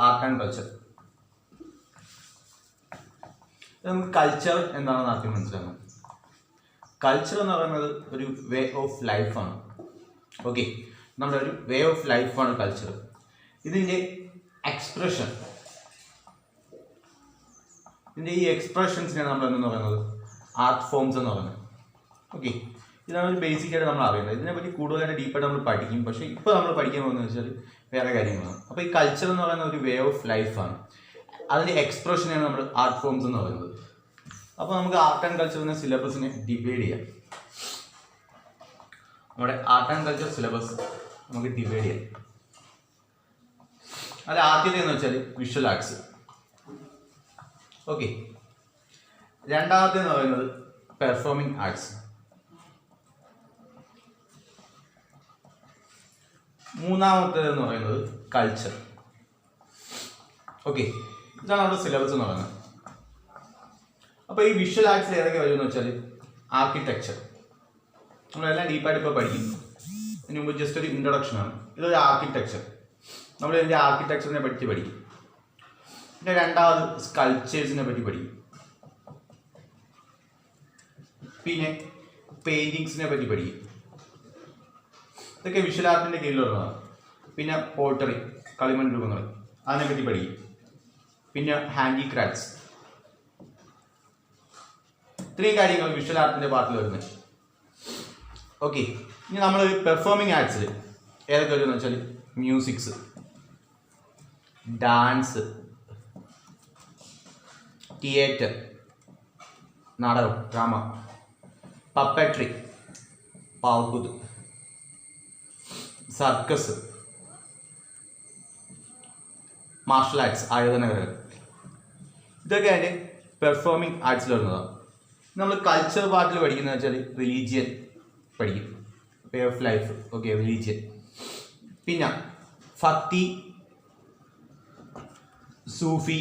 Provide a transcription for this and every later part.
Art and culture. നമുക്ക് culture എന്താണെന്ന് ആദ്യം മനസ്സിലാക്കണം. കൾച്ചർ എന്ന് പറയുന്നത് ഒരു വേ ഓഫ് ലൈഫാണ്. ഓക്കെ, നമ്മുടെ ഒരു വേ ഓഫ് ലൈഫാണ് കൾച്ചർ. ഇതിൻ്റെ എക്സ്പ്രഷൻ, ഇതിൻ്റെ ഈ എക്സ്പ്രഷൻസിനെയാണ് നമ്മൾ എന്തെന്ന് പറയുന്നത് ആർട്ട് ഫോംസ് എന്ന് പറയുന്നത്. ഓക്കെ, ഇതാണ് ഒരു ബേസിക്കായിട്ട് നമ്മൾ അറിയുന്നത്. ഇതിനെപ്പറ്റി കൂടുതലായിട്ട് ഡീപ്പായിട്ട് നമ്മൾ പഠിക്കും. പക്ഷേ ഇപ്പോൾ നമ്മൾ പഠിക്കാൻ പോകുന്നത് വെച്ചാൽ വേറെ കാര്യങ്ങളാണ്. അപ്പോൾ ഈ കൾച്ചർ എന്ന് പറയുന്ന ഒരു വേ ഓഫ് ലൈഫാണ്. അതിൻ്റെ എക്സ്പ്രഷനാണ് നമ്മൾ ആർട്ട് ഫോംസ് എന്ന് പറയുന്നത്. അപ്പോൾ നമുക്ക് ആർട്ട് ആൻഡ് കൾച്ചറിൻ്റെ സിലബസിനെ ഡിവൈഡ് ചെയ്യാം. നമ്മുടെ ആർട്ട് ആൻഡ് കൾച്ചർ സിലബസ് നമുക്ക് ഡിവൈഡ് ചെയ്യാം. അത് ആദ്യത്തെ എന്ന് വെച്ചാൽ വിഷ്വൽ ആർട്സ്. ഓക്കെ, രണ്ടാമത്തെ എന്ന് പറയുന്നത് പെർഫോമിംഗ് ആർട്സ്. മൂന്നാമത്തേത് എന്ന് പറയുന്നത് കൾച്ചർ. ഓക്കെ, ഇതാണ് നമ്മുടെ സിലബസ് എന്ന് പറയുന്നത്. അപ്പോൾ ഈ വിഷ്വൽ ആർട്സിൽ ഏതൊക്കെ വരുമെന്ന് വെച്ചാൽ ആർക്കിടെക്ചർ, നമ്മളെല്ലാം ഡീപ്പായിട്ട് ഇപ്പോൾ പഠിക്കും. ഇതിന് മുമ്പ് ജസ്റ്റ് ഒരു ഇൻട്രൊഡക്ഷനാണ്. ഇതൊരു ആർക്കിടെക്ചർ, നമ്മൾ ഇതിൻ്റെ ആർക്കിടെക്ചറിനെ പറ്റി പഠിക്കും. പിന്നെ രണ്ടാമത് സ്കൾപ്ചേഴ്സിനെ പറ്റി പഠിക്കും. പിന്നെ പെയിൻറ്റിങ്സിനെ പറ്റി പഠിക്കും. ഇതൊക്കെ വിഷ്വൽ ആർട്ടിൻ്റെ കീഴിലുള്ളതാണ്. പിന്നെ പോട്ടറി, കളിമൺ രൂപങ്ങൾ, അതിനെപ്പറ്റി പഠിക്കും. പിന്നെ ഹാൻഡിക്രാഫ്റ്റ്സ്, ഇത്രയും കാര്യങ്ങൾ വിഷ്വൽ ആർട്ടിൻ്റെ പാർട്ടിൽ വരുന്നത്. ഓക്കെ, ഇനി നമ്മൾ പെർഫോമിംഗ് ആർട്സിൽ ഏതൊക്കെ വരുമെന്ന് വെച്ചാൽ മ്യൂസിക്സ്, ഡാൻസ്, തിയേറ്റർ, നാടകം, ഡ്രാമ, പപ്പട്രി, പാവക്കൂത്ത്, സർക്കസ്, മാർഷൽ ആർട്സ്, ആയോധനകലകൾ, ഇതൊക്കെ അതിൻ്റെ പെർഫോമിംഗ് ആർട്സിൽ വരുന്നതാണ്. നമ്മൾ കൾച്ചർ പാർട്ടിൽ പഠിക്കുന്നത് വെച്ചാൽ റിലീജിയൻ പഠിക്കും, way of life. Okay, religion. പിന്നെ ഭക്തി, സൂഫി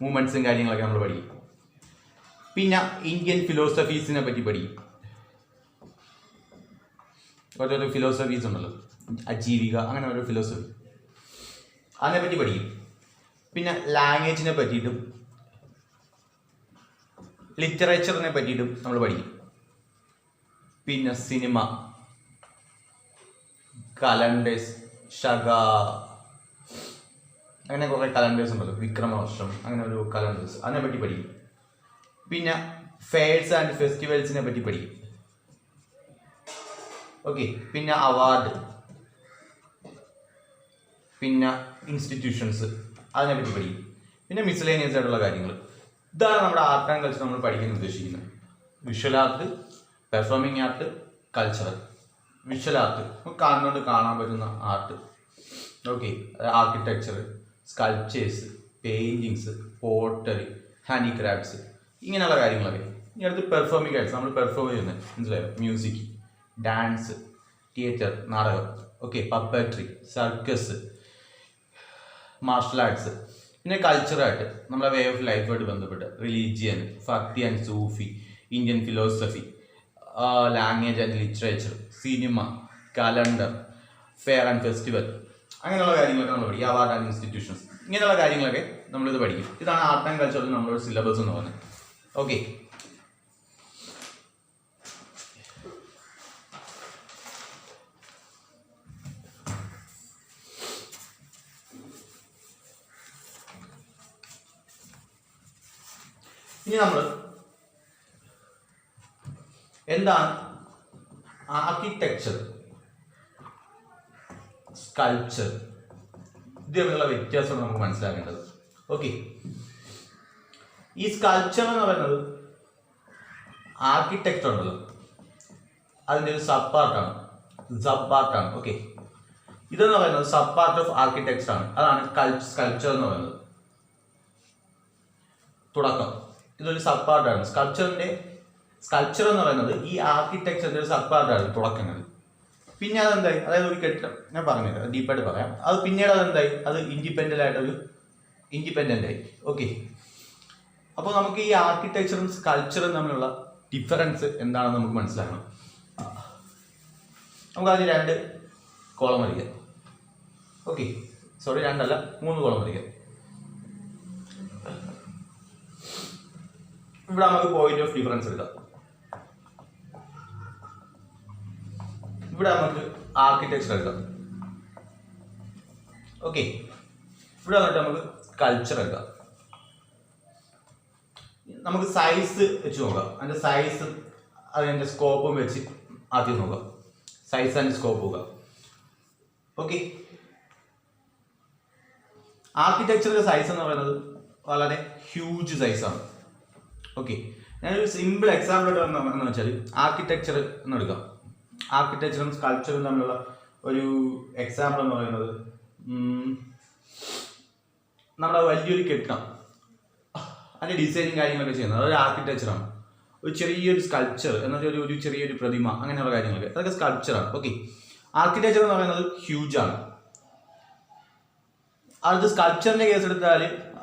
മൂവ്മെൻറ്റ്സും കാര്യങ്ങളൊക്കെ നമ്മൾ പഠിക്കും. പിന്നെ ഇന്ത്യൻ ഫിലോസഫീസിനെ പറ്റി പഠിക്കും. ഓരോരോ ഫിലോസഫീസ് ഉണ്ടല്ലോ, അജീവിക, അങ്ങനെ ഓരോ ഫിലോസഫി, അതിനെപ്പറ്റി പഠിക്കും. പിന്നെ ലാംഗ്വേജിനെ പറ്റിയിട്ടും ലിറ്ററേച്ചറിനെ പറ്റിയിട്ടും നമ്മൾ പഠിക്കും. പിന്നെ സിനിമ, കലണ്ടേഴ്സ്, ഷഗ, അങ്ങനെ കുറേ കലണ്ടേഴ്സ് ഉണ്ടല്ലോ, വിക്രമവർഷം, അങ്ങനെ ഒരു കലണ്ടേഴ്സ്, അതിനെപ്പറ്റി പഠിക്കും. പിന്നെ ഫെയർസ് ആൻഡ് ഫെസ്റ്റിവൽസിനെ പറ്റി പഠിക്കും. ഓക്കെ, പിന്നെ അവാർഡ്, പിന്നെ ഇൻസ്റ്റിറ്റ്യൂഷൻസ്, അതിനെപ്പറ്റി പഠിക്കും. പിന്നെ മിസ്ലേനിയസ് ആയിട്ടുള്ള കാര്യങ്ങൾ. ഇതാണ് നമ്മുടെ ആർട്ട് ആൻഡ് കൾച്ചർ നമ്മൾ പഠിക്കാൻ ഉദ്ദേശിക്കുന്നത്. Visual art, performing art, cultural. Visual art നമുക്ക് കാണുന്നതുകൊണ്ട് കാണാൻ പറ്റുന്ന art. Okay, architecture, sculptures, paintings, pottery, handicrafts, ഇങ്ങനെയുള്ള കാര്യങ്ങളൊക്കെ. ഇനി അടുത്ത് പെർഫോമിംഗ് ആർട്സ്, നമ്മൾ പെർഫോം ചെയ്യുന്നത് മനസ്സിലായോ? മ്യൂസിക്, ഡാൻസ്, തിയേറ്റർ, നാടകം, okay, puppetry, circus, martial arts. പിന്നെ കൾച്ചറായിട്ട് നമ്മളെ വേ ഓഫ് ലൈഫായിട്ട് ബന്ധപ്പെട്ട് റിലീജിയൻ, ഭക്തി and Sufi, Indian philosophy, language and literature, cinema, calendar, fair and festival, അങ്ങനെയുള്ള കാര്യങ്ങളൊക്കെ നമ്മൾ പഠിക്കും. അവാർഡ് ആൻഡ് ഇൻസ്റ്റിറ്റ്യൂഷൻസ്, ഇങ്ങനെയുള്ള കാര്യങ്ങളൊക്കെ നമ്മളിത് പഠിക്കും. ഇതാണ് ആർട്ട് ആൻഡ് കൾച്ചറിൽ നമ്മളൊരു സിലബസ് എന്ന് പറയുന്നത്. ഓക്കെ, ഇനി നമ്മൾ എന്താണ് ആർക്കിടെക്ചർ, സ്കൾപ്ചർ, ഇത് തമ്മിലുള്ള വ്യത്യാസം നമുക്ക് മനസ്സിലാക്കേണ്ടത്. ഓക്കെ, ഈ സ്കൾപ്ചർ എന്ന് പറയുന്നത് ആർക്കിടെക്ചർ ഉണ്ടല്ലോ, അതിൻ്റെ ഒരു സബ് പാർട്ടാണ്. ഓക്കെ, ഇതെന്ന് പറയുന്നത് സബ് പാർട്ട് ഓഫ് ആർക്കിടെക്ചർ ആണ്. അതാണ് സ്കൾപ്ചർ എന്ന് പറയുന്നത്. തുടക്കം, ഇതൊരു സബ് പാർട്ടാണ്. സ്കൾപ്ചർ എന്ന് പറയുന്നത് ഈ ആർക്കിടെക്ചറിന്റെ ഒരു സബ് പാർട്ടാണ്, തുടക്കങ്ങൾ. പിന്നെ അതെന്തായി, അതായത് ഒരു കെട്ടിടം, ഞാൻ പറഞ്ഞത് ഡീപ്പായിട്ട് പറയാം. അത് പിന്നീട് അതെന്തായി, അത് ഇൻഡിപെൻഡൻ്റ് ആയി. ഓക്കെ, അപ്പോൾ നമുക്ക് ഈ ആർക്കിടെക്ചറും സ്കൾപ്ചറും തമ്മിലുള്ള ഡിഫറൻസ് എന്താണെന്ന് നമുക്ക് മനസ്സിലാക്കണം. നമുക്ക് അതിന് രണ്ട് കോളം വരിക. ഓക്കെ, സോറി 2 അല്ല 3 കോളം വരയ്ക്കാം. ഇവിടെ നമുക്ക് പോയിന്റ് ഓഫ് ഡിഫറൻസ് എടുക്കാം. ഇവിടെ നമുക്ക് ആർക്കിടെക്ചർ എടുക്കാം. ഓക്കെ, ഇവിടെ വന്നിട്ട് നമുക്ക് കൾച്ചർ എടുക്കാം. നമുക്ക് സൈസ് വെച്ച് നോക്കാം. അതിൻ്റെ സൈസ് അതിൻ്റെ സ്കോപ്പും വെച്ച് ആദ്യം നോക്കാം. സൈസ് ആൻഡ് സ്കോപ്പ് നോക്കാം. ഓക്കെ, ആർക്കിടെക്ചറിൻ്റെ സൈസ് എന്ന് പറയുന്നത് വളരെ ഹ്യൂജ് സൈസാണ്. ഓക്കെ, ഞാനൊരു സിമ്പിൾ എക്സാമ്പിൾ എന്ന് വെച്ചാൽ ആർക്കിടെക്ചർ എന്ന് എടുക്കാം. ആർക്കിടെക്ചറും സ്കൾപ്ചറും തമ്മിലുള്ള ഒരു എക്സാമ്പിൾ എന്ന് പറയുന്നത് നമ്മുടെ വലിയൊരു കെട്ടിടം അതിൻ്റെ ഡിസൈനും കാര്യങ്ങളൊക്കെ ചെയ്യുന്നത് അതൊരു ആർക്കിടെക്ചറാണ്. ഒരു ചെറിയൊരു സ്കൾപ്ചർ എന്ന് വെച്ചാൽ ഒരു ചെറിയൊരു പ്രതിമ അങ്ങനെയുള്ള കാര്യങ്ങളൊക്കെ അതൊക്കെ സ്കൾപ്ചറാണ്. ഓക്കെ, ആർക്കിടെക്ചർ എന്ന് പറയുന്നത് ഹ്യൂജാണ്. അത് സ്കൾപ്ചറിൻ്റെ കേസ് എടുത്താൽ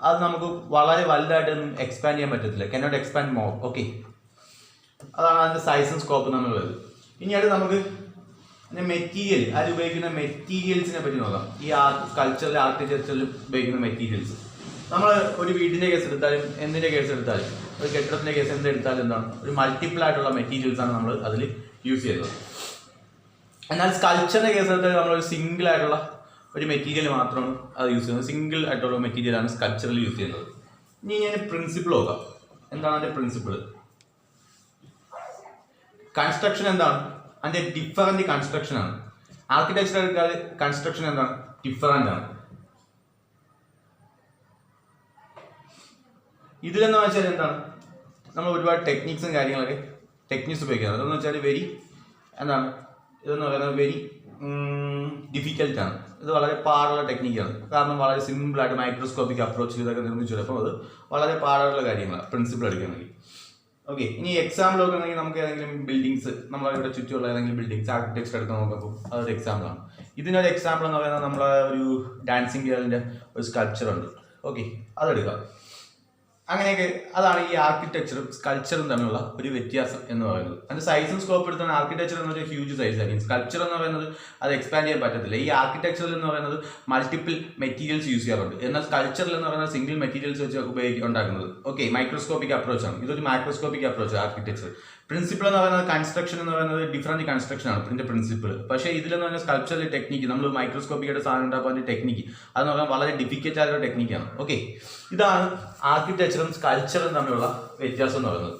അത് നമുക്ക് വളരെ വലുതായിട്ടൊന്നും എക്സ്പാൻഡ് ചെയ്യാൻ പറ്റത്തില്ല. Cannot expand more. ഓക്കെ, അതാണ് അതിൻ്റെ സൈസും സ്കോപ്പും തമ്മിലുള്ളത്. ഇനി അത് നമുക്ക് മെറ്റീരിയൽ, അതിൽ ഉപയോഗിക്കുന്ന മെറ്റീരിയൽസിനെ പറ്റി നോക്കാം. ഈ സ്കൾപ്ചറിൽ ആർക്കിടെക്ചറിൽ ഉപയോഗിക്കുന്ന മെറ്റീരിയൽസ് നമ്മൾ ഒരു വീടിൻ്റെ കേസ് എടുത്താലും എന്തിൻ്റെ കേസ് എടുത്താലും ഒരു കെട്ടിടത്തിൻ്റെ കേസ് എന്തെടുത്താലും എന്താണ് ഒരു മൾട്ടിപ്പിൾ ആയിട്ടുള്ള മെറ്റീരിയൽസാണ് നമ്മൾ അതിൽ യൂസ് ചെയ്യുന്നത്. എന്നാൽ സ്കൾപ്ചറിൻ്റെ കേസ് എടുത്താൽ നമ്മളൊരു സിംഗിൾ ആയിട്ടുള്ള ഒരു മെറ്റീരിയൽ മാത്രമാണ് അത് യൂസ് ചെയ്യുന്നത്. സിംഗിൾ ആയിട്ടുള്ള മെറ്റീരിയലാണ് സ്കൾപ്ചറിൽ യൂസ് ചെയ്യുന്നത്. ഇനി ഞാൻ പ്രിൻസിപ്പിൾ നോക്കാം. എന്താണ് അതിൻ്റെ പ്രിൻസിപ്പിൾ? കൺസ്ട്രക്ഷൻ എന്താണ്? അതിൻ്റെ ഡിഫറൻറ്റ് കൺസ്ട്രക്ഷൻ ആണ്. ആർക്കിടെക്ചർ എടുത്താൽ കൺസ്ട്രക്ഷൻ എന്താണ്? ഡിഫറൻ്റ് ആണ്. ഇതിലെന്ന് വെച്ചാൽ എന്താണ് നമ്മൾ ഒരുപാട് ടെക്നിക്സും കാര്യങ്ങളൊക്കെ ഉപയോഗിക്കുന്നത്. അതെന്ന് വെച്ചാൽ ഇതെന്ന് പറയുന്നത് വെരി ഡിഫിക്കൽട്ടാണ്. ഇത് വളരെ പാടുള്ള ടെക്നിക്കാണ്. കാരണം വളരെ സിമ്പിളായിട്ട് മൈക്രോസ്കോപ്പിക് അപ്രോച്ചിൽ ഇതൊക്കെ നിർമ്മിച്ചു. അപ്പോൾ അത് വളരെ പാടുള്ള കാര്യങ്ങളാണ് പ്രിൻസിപ്പിൾ എടുക്കുകയാണെങ്കിൽ. ഓക്കെ, ഇനി എക്സാമ്പിൾ നോക്കുകയാണെങ്കിൽ നമുക്ക് ഏതെങ്കിലും ബിൽഡിങ്സ് നമ്മളിവിടെ ചുറ്റുമുള്ള ഏതെങ്കിലും ബിൽഡിങ്സ് ആർക്കിടെക്ചർ എടുക്കാൻ നോക്കുമ്പോൾ അതൊരു എക്സാമ്പിളാണ്. ഇതിനൊരു എക്സാമ്പിൾ എന്ന് പറയുന്നത് നമ്മളെ ഒരു ഡാൻസിങ് ഗേളിൻ്റെ ഒരു സ്കൾപ്ചർ ഉണ്ട്. ഓക്കെ, അതെടുക്കാം. അങ്ങനെയൊക്കെ അതാണ് ഈ ആർക്കിടെക്ചറും സ്കൾപ്ചറും തമ്മിലുള്ള ഒരു വ്യത്യാസം എന്ന് പറയുന്നത്. അതിൻ്റെ സൈസും സ്കോപ്പ് എടുത്താൽ ആർക്കിടെക്ചർ എന്ന് പറഞ്ഞാൽ ഹ്യൂജ് സൈസ് ആയിരിക്കും. സ്കൾപ്ചർ എന്ന് പറയുന്നത് അത് എക്സ്പാൻഡ് ചെയ്യാൻ പറ്റത്തില്ല. ഈ ആർക്കിടെക്ചറിൽ എന്ന് പറയുന്നത് മൾട്ടിപ്പിൾ മെറ്റീരിയൽസ് യൂസ് ചെയ്യാറുണ്ട്. എന്നാൽ സ്കൾപ്ചറിൽ എന്ന് പറയുന്നത് സിംഗിൾ മെറ്റീരിയൽസ് വെച്ച് ഉണ്ടാക്കുന്നത്. ഓക്കെ, മൈക്രോസ്കോപ്പിക് അപ്രോച്ചാണ്. ഇതൊരു മൈക്രോസ്കോപ്പിക് അപ്രോച്ച് ആർക്കിടെക്ചർ. പ്രിൻസിപ്പിൾ എന്ന് പറയുന്നത് കൺസ്ട്രക്ഷൻ എന്ന് പറയുന്നത് ഡിഫറൻറ്റ് കൺസ്ട്രക്ഷൻ ആണ് ഇതിൻ്റെ പ്രിൻസിപ്പിൾ. പക്ഷേ ഇതിലെന്ന് പറഞ്ഞാൽ സ്കൾപ്ചറിലെ ടെക്നിക്ക് നമ്മൾ മൈക്രോസ്കോപ്പിക്കായിട്ട് സാധനം ഉണ്ടാക്കാൻ ടെക്നിക്ക് അതെന്ന് പറഞ്ഞാൽ വളരെ ഡിഫിക്കൽട്ട് ആയിട്ടുള്ള ടെക്നിക്കാണ്. ഓക്കെ, ഇതാണ് ആർക്കിടെക്ചറും സ്കൾപ്ചറും തമ്മിലുള്ള വ്യത്യാസം എന്ന് പറയുന്നത്.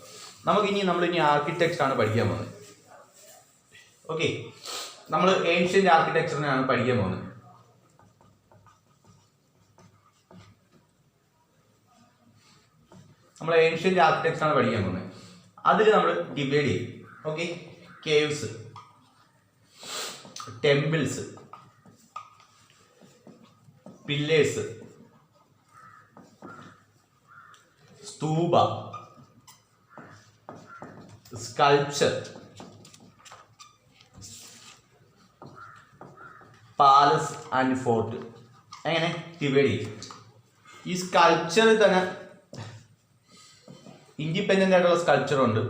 നമ്മളിനി ആർക്കിടെക്ചറാണ് പഠിക്കാൻ പോകുന്നത്. ഓക്കെ, നമ്മൾ ഏൻഷ്യൻ്റ് ആർക്കിടെക്ചറിനെയാണ് പഠിക്കാൻ പോകുന്നത്. നമ്മൾ ഏൻഷ്യൻ്റ് ആർക്കിടെക്ചറാണ് പഠിക്കാൻ പോകുന്നത്. അതിൽ നമ്മൾ ഡിവൈഡ് ചെയ്യും. Okay, caves, temples, pillars, stupa, sculpture, palace and fort. എങ്ങനെ ഡിവൈഡ് ചെയ്യും? ഈ സ്കൾപ്ചറിൽ തന്നെ ഇൻഡിപെൻഡൻ്റ് ആയിട്ടുള്ള സ്കൾപ്ചറുണ്ട്.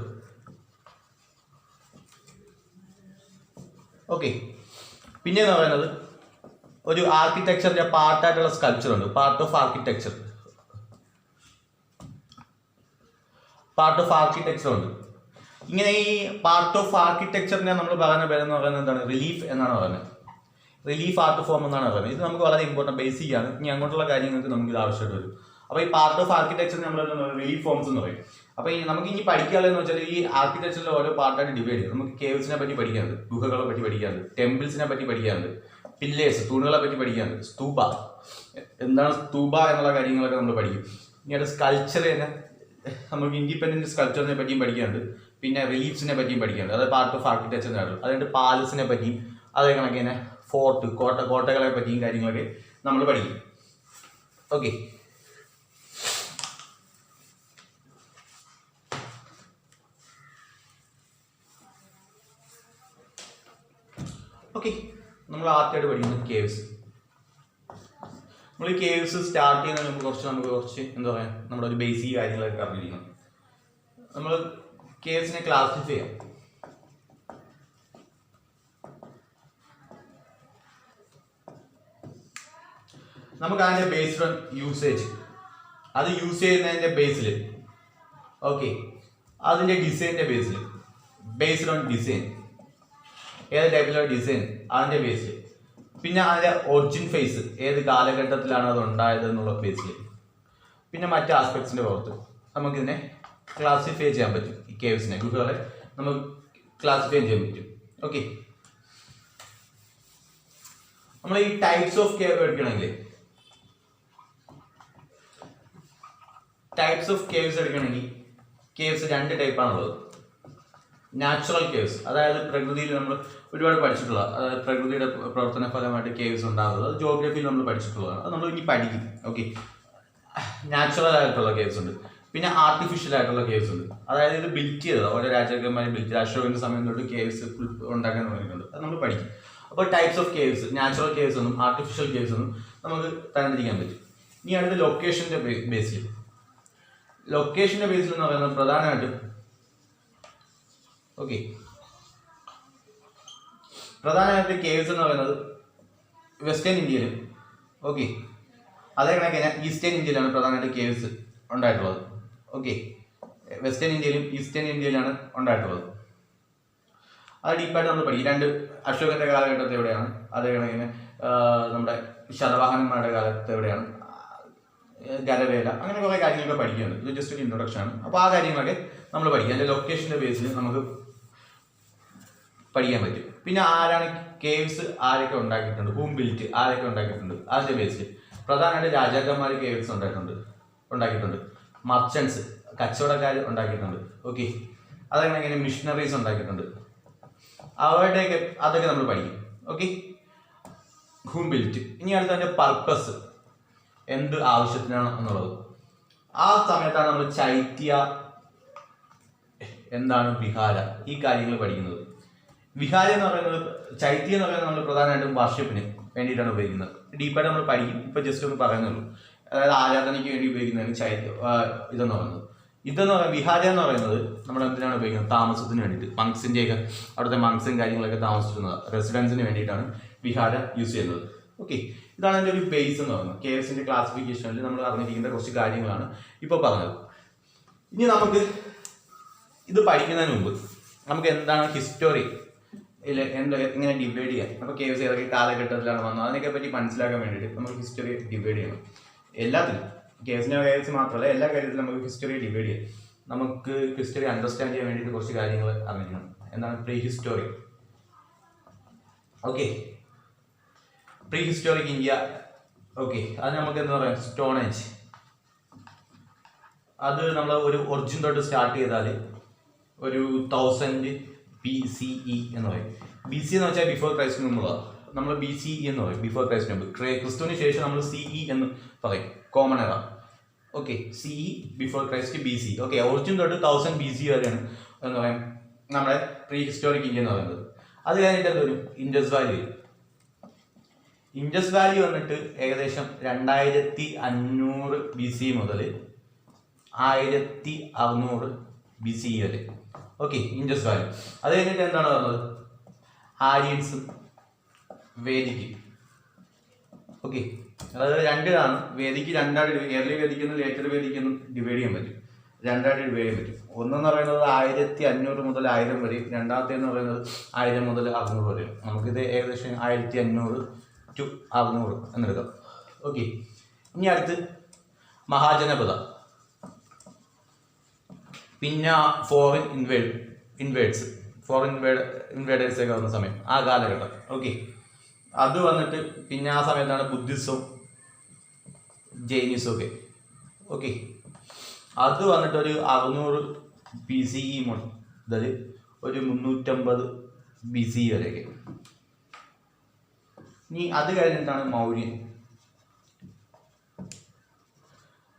ഓക്കെ, പിന്നെ എന്ന് പറയുന്നത് ഒരു ആർക്കിടെക്ചറിൻ്റെ പാർട്ടായിട്ടുള്ള സ്കൾപ്ചറുണ്ട്. പാർട്ട് ഓഫ് ആർക്കിടെക്ചർ ഉണ്ട്. ഇങ്ങനെ ഈ പാർട്ട് ഓഫ് ആർക്കിടെക്ചറിനെ നമ്മൾ പറയുന്ന പേരെന്ന് പറയുന്നത് എന്താണ്? റിലീഫ് എന്നാണ് പറയുന്നത്. റിലീഫ് ആർട്ട് ഫോം എന്നാണ് പറയുന്നത്. ഇത് നമുക്ക് വളരെ ഇമ്പോർട്ടൻറ്റ് ബേസിക് ആണ്. ഇനി അങ്ങോട്ടുള്ള കാര്യങ്ങൾക്ക് നമുക്ക് ഇത് ആവശ്യമായിട്ട് വരും. അപ്പോൾ ഈ പാർട്ട് ഓഫ് ആർക്കിടെക്ചർ നമ്മൾ റിലീഫ് ഫോംസ് എന്ന് പറയും. അപ്പോൾ നമുക്ക് ഇനി പഠിക്കാനുള്ളതെന്ന് വെച്ചാൽ ഈ ആർക്കിടെക്ചറിൽ ഓരോ പാർട്ടായിട്ട് ഡിവൈഡ് ചെയ്യും. നമുക്ക് കേവ്സിനെ പറ്റി പഠിക്കാനുണ്ട്, ഗുഹകളെ പറ്റി പഠിക്കാനുണ്ട്, ടെമ്പിൾസിനെ പറ്റി പഠിക്കാനുണ്ട്, പില്ലേഴ്സ് തൂണുകളെ പറ്റി പഠിക്കാനുണ്ട്, സ്തൂപ എന്താണ് സ്തൂപ എന്നുള്ള കാര്യങ്ങളൊക്കെ നമ്മൾ പഠിക്കും. ഇനി അത് സ്കൾപ്ചർ തന്നെ നമുക്ക് ഇൻഡിപെൻഡൻറ്റ് സ്കൾപ്ചറിനെ പറ്റിയും പഠിക്കാനുണ്ട്, പിന്നെ റിലീഫ്സിനെ പറ്റിയും പഠിക്കാനുണ്ട്. അത് പാർട്ട് ഓഫ് ആർക്കിടെക്ചറിനാണ്. അതുകൊണ്ട് പാലസിനെ പറ്റിയും അതേ കണക്ക് തന്നെ ഫോർട്ട് കോട്ടകളെ പറ്റിയും കാര്യങ്ങളൊക്കെ നമ്മൾ പഠിക്കും. ഓക്കെ, നമ്മൾ ആദ്യമായിട്ട് പഠിക്കുന്നത് കേവ്സ്. നമ്മൾ ഈ കേവ്സ് സ്റ്റാർട്ട് ചെയ്യുന്നതിന് മുമ്പ് നമുക്ക് കുറച്ച് എന്താ പറയുക നമ്മുടെ ഒരു ബേസിക് കാര്യങ്ങളൊക്കെ അറിഞ്ഞിരിക്കണം. നമ്മൾ കേവ്സിനെ ക്ലാസിഫൈ ചെയ്യാം. നമുക്ക് അതിൻ്റെ ബേസ്ഡ് ഓൺ യൂസേജ്, അത് യൂസ് ചെയ്യുന്നതിൻ്റെ ബേസിൽ, ഓക്കെ, അതിൻ്റെ ഡിസൈനിൻ്റെ ബേസിൽ, ബേസ്ഡ് ഓൺ ഡിസൈൻ, ഏത് ടൈപ്പിലുള്ള ഡിസൈൻ അതിൻ്റെ ബേസിൽ, പിന്നെ അതിൻ്റെ ഒറിജിൻ ഫേസ് ഏത് കാലഘട്ടത്തിലാണ് അത് ഉണ്ടായത് എന്നുള്ള ബേസിൽ, പിന്നെ മറ്റ് ആസ്പെക്ട്സിൻ്റെ പുറത്ത് നമുക്കിതിനെ ക്ലാസിഫൈ ചെയ്യാൻ പറ്റും. ഈ കേവ്സിനെ, ഗുഹകളെ നമുക്ക് ക്ലാസിഫൈ ചെയ്യാൻ പറ്റും. ഓക്കെ, നമ്മൾ ഈ ടൈപ്സ് ഓഫ് കേവ് എടുക്കണമെങ്കിൽ, ടൈപ്സ് ഓഫ് കേവ്സ് എടുക്കണമെങ്കിൽ കേവ്സ് 2 ടൈപ്പാണുള്ളത്. നാച്ചുറൽ കേവ്സ്, അതായത് പ്രകൃതിയിൽ നമ്മൾ ഒരുപാട് പഠിച്ചിട്ടുള്ള, അതായത് പ്രകൃതിയുടെ പ്രവർത്തന ഫലമായിട്ട് കേവ്സ് ഉണ്ടാകുന്നത്, അത് ജോഗ്രഫിയിൽ നമ്മൾ പഠിച്ചിട്ടുള്ളതാണ്. അത് നമ്മൾ ഇനി പഠിക്കും. ഓക്കെ, നാച്ചുറൽ ആയിട്ടുള്ള കേവ്സ് ഉണ്ട്, പിന്നെ ആർട്ടിഫിഷ്യൽ ആയിട്ടുള്ള കേവ്സ് ഉണ്ട്. അതായത് ഇത് ബിൽറ്റ് ചെയ്തത് ഓരോ രാജാക്കന്മാർ ബിൽറ്റ് ചെയ്ത്, അശോകന്റെ സമയം തൊട്ട് കേവ്സ് ഉണ്ടാക്കാൻ തുടങ്ങിയിട്ടുണ്ട്. അത് നമ്മൾ പഠിക്കും. അപ്പോൾ types of caves, natural caves ഒന്നും ആർട്ടിഫിഷ്യൽ കേവ്സ് ഒന്നും നമുക്ക് തരംതിരിക്കാൻ പറ്റും. ഇനി അടുത്ത ലൊക്കേഷൻ്റെ ബേസിൽ, ലൊക്കേഷൻ്റെ ബേസിൽ എന്ന് പറയുന്നത് പ്രധാനമായിട്ടും, ഓക്കെ, പ്രധാനമായിട്ട് കേവ്സ് എന്ന് പറയുന്നത് വെസ്റ്റേൺ ഇന്ത്യയിലും, ഓക്കെ, അതേ കണക്കിന് ഈസ്റ്റേൺ ഇന്ത്യയിലാണ് പ്രധാനമായിട്ട് കേവ്സ് ഉണ്ടായിട്ടുള്ളത്. ഓക്കെ, വെസ്റ്റേൺ ഇന്ത്യയിലും ഈസ്റ്റേൺ ഇന്ത്യയിലാണ് ഉണ്ടായിട്ടുള്ളത്. അത് ഡീപ്പായിട്ട് നമ്മൾ പഠിക്കും. 2 അശോകന്റെ കാലഘട്ടത്തെ എവിടെയാണ്, അതേ കണക്കിന് നമ്മുടെ ശതവാഹനന്മാരുടെ കാലത്ത് എവിടെയാണ്, ഗരവേല, അങ്ങനെ കുറേ കാര്യങ്ങളൊക്കെ പഠിക്കുന്നുണ്ട്. ഇത് ജസ്റ്റ് ഒരു ഇൻട്രൊഡക്ഷൻ ആണ്. അപ്പോൾ ആ കാര്യങ്ങളൊക്കെ നമ്മൾ പഠിക്കും. അതിൻ്റെ ലൊക്കേഷൻ്റെ ബേസിൽ നമുക്ക് പഠിക്കാൻ പറ്റും. പിന്നെ ആരാണ് കേവ്സ്, ആരൊക്കെ ഉണ്ടാക്കിയിട്ടുണ്ട്, ഹൂം ബിൽറ്റ്, ആരൊക്കെ ഉണ്ടാക്കിയിട്ടുണ്ട്, അതിൻ്റെ ബേസിൽ പ്രധാനമായിട്ട് രാജാക്കന്മാർ കേവ്സ് ഉണ്ടാക്കിയിട്ടുണ്ട്. മർച്ചൻസ്, കച്ചവടക്കാർ ഉണ്ടാക്കിയിട്ടുണ്ട്. ഓക്കെ, അതങ്ങനെ മിഷണറീസ് ഉണ്ടാക്കിയിട്ടുണ്ട്. അവരുടെയൊക്കെ അതൊക്കെ നമ്മൾ പഠിക്കും. Okay, whom built. ഇനി അടുത്തതിൻ്റെ പർപ്പസ്, എന്ത് ആവശ്യത്തിനാണ് എന്നുള്ളത്. ആ സമയത്താണ് നമ്മൾ ചൈത്യ, എന്താണ് വിഹാര, ഈ കാര്യങ്ങൾ പഠിക്കുന്നത്. വിഹാര എന്ന് പറയുന്നത്, ചൈത്യ എന്ന് പറയുന്നത് നമ്മൾ പ്രധാനമായിട്ടും വർഷിപ്പിന് വേണ്ടിയിട്ടാണ് ഉപയോഗിക്കുന്നത്. ഡീപ്പായിട്ട് നമ്മൾ പഠിക്കും. ഇപ്പോൾ ജസ്റ്റ് ഒന്ന് പറയുന്നുള്ളൂ. അതായത് ആരാധനയ്ക്ക് വേണ്ടി ഉപയോഗിക്കുന്നതാണ് ഇതെന്ന് പറയുന്നത്. വിഹാര എന്ന് പറയുന്നത് നമ്മൾ എന്തിനാണ് ഉപയോഗിക്കുന്നത്, താമസത്തിന് വേണ്ടിയിട്ട്. മങ്സിൻ്റെയൊക്കെ അവിടുത്തെ മങ്സും കാര്യങ്ങളൊക്കെ താമസിച്ചിരുന്നത് റെസിഡൻസിന് വേണ്ടിയിട്ടാണ് വിഹാര യൂസ് ചെയ്യുന്നത്. ഓക്കെ, ഇതാണ് എൻ്റെ ഒരു ബേസ് എന്ന് പറയുന്നത്. കേവ്സിൻ്റെ ക്ലാസിഫിക്കേഷനിൽ നമ്മൾ അറിഞ്ഞിരിക്കേണ്ട കുറച്ച് കാര്യങ്ങളാണ് ഇപ്പോൾ പറഞ്ഞത്. ഇനി നമുക്ക് ഇത് പഠിക്കുന്നതിന് മുമ്പ് നമുക്ക് എന്താണ് ഹിസ്റ്ററി, എങ്ങനെ ഡിവൈഡ് ചെയ്യാം, അപ്പോൾ കേവ്സ് ഏതൊക്കെ കാലഘട്ടത്തിലാണ് വന്നത്, അതിനൊക്കെ പറ്റി മനസ്സിലാക്കാൻ വേണ്ടിയിട്ട് നമുക്ക് ഹിസ്റ്ററി ഡിവൈഡ് ചെയ്യണം. എല്ലാത്തിനും, കേവ്സ് മാത്രമല്ല എല്ലാ കാര്യത്തിലും നമുക്ക് ഹിസ്റ്ററി ഡിവൈഡ് ചെയ്യാം. നമുക്ക് ഹിസ്റ്ററി അണ്ടർസ്റ്റാൻഡ് ചെയ്യാൻ വേണ്ടിയിട്ട് കുറച്ച് കാര്യങ്ങൾ അറിഞ്ഞിരിക്കണം. എന്താണ് pre history? Okay, pre historic India. Okay, അത് നമുക്ക് എന്താ പറയുക, സ്റ്റോൺ ഏജ്. അത് നമ്മൾ ഒരു ഒറിജിൻ തൊട്ട് സ്റ്റാർട്ട് ചെയ്താൽ ഒരു 1000 BCE എന്ന് പറയും. BC എന്ന് വെച്ചാൽ ബിഫോർ ക്രൈസ്റ്റിന് മുമ്പുള്ളതാണ്. നമ്മൾ BCE എന്ന് പറയും, ബിഫോർ ക്രൈസ്റ്റിന് മുമ്പ്. ക്രിസ്തുവിന് ശേഷം നമ്മൾ CE എന്ന് പറയും, കോമൺ എറ. Okay, CE before Christ, BC. Okay, origin തൊട്ട് 1000 BC വരെയാണ് എന്ന് പറയാം നമ്മുടെ പ്രീ ഹിസ്റ്റോറിക് ഇന്ത്യ എന്ന് പറയുന്നത്. അത് കഴിഞ്ഞിട്ട് എന്തൊരു ഇൻഡസ് വാലി. ഇൻഡസ് വാലി വന്നിട്ട് ഏകദേശം 2500 BC മുതൽ 1600 BCE വരെ. Okay, Indus valley. അത് കഴിഞ്ഞിട്ട് എന്താണ് പറഞ്ഞത്, ആര്യൻസും വേദിക്ക്. ഓക്കെ, അതായത് 2 വേദിക്ക് 2 ഏർലി വേദിക്കെന്നും ലേറ്റർ വേദിക്കെന്നും ഡിവൈഡ് ചെയ്യാൻ പറ്റും. 2 ഡിവൈഡ് ചെയ്യാൻ പറ്റും. ഒന്നെന്ന് പറയുന്നത് 1500 മുതൽ 1000 വരെ, രണ്ടാമത്തെ എന്ന് പറയുന്നത് 1000 മുതൽ 600 വരെ. നമുക്കിത് ഏകദേശം 1500 to 600 എന്നെടുക്കാം. ഓക്കെ, ഇനി അടുത്ത് മഹാജനപദ, പിന്നെ ഫോറിൻ ഇൻവേഡേഴ്സ് ഒക്കെ വന്ന സമയം, ആ കാലഘട്ടം. ഓക്കെ, അത് വന്നിട്ട് പിന്നെ ആ സമയത്താണ് ബുദ്ധിസവും ജൈനിസും ഒക്കെ. ഓക്കെ, അത് വന്നിട്ട് ഒരു 600 BCE മുതൽ ഒരു 350 BCE വരെയൊക്കെ. ഇനി അത് കഴിഞ്ഞിട്ടാണ് മൗര്യൻ.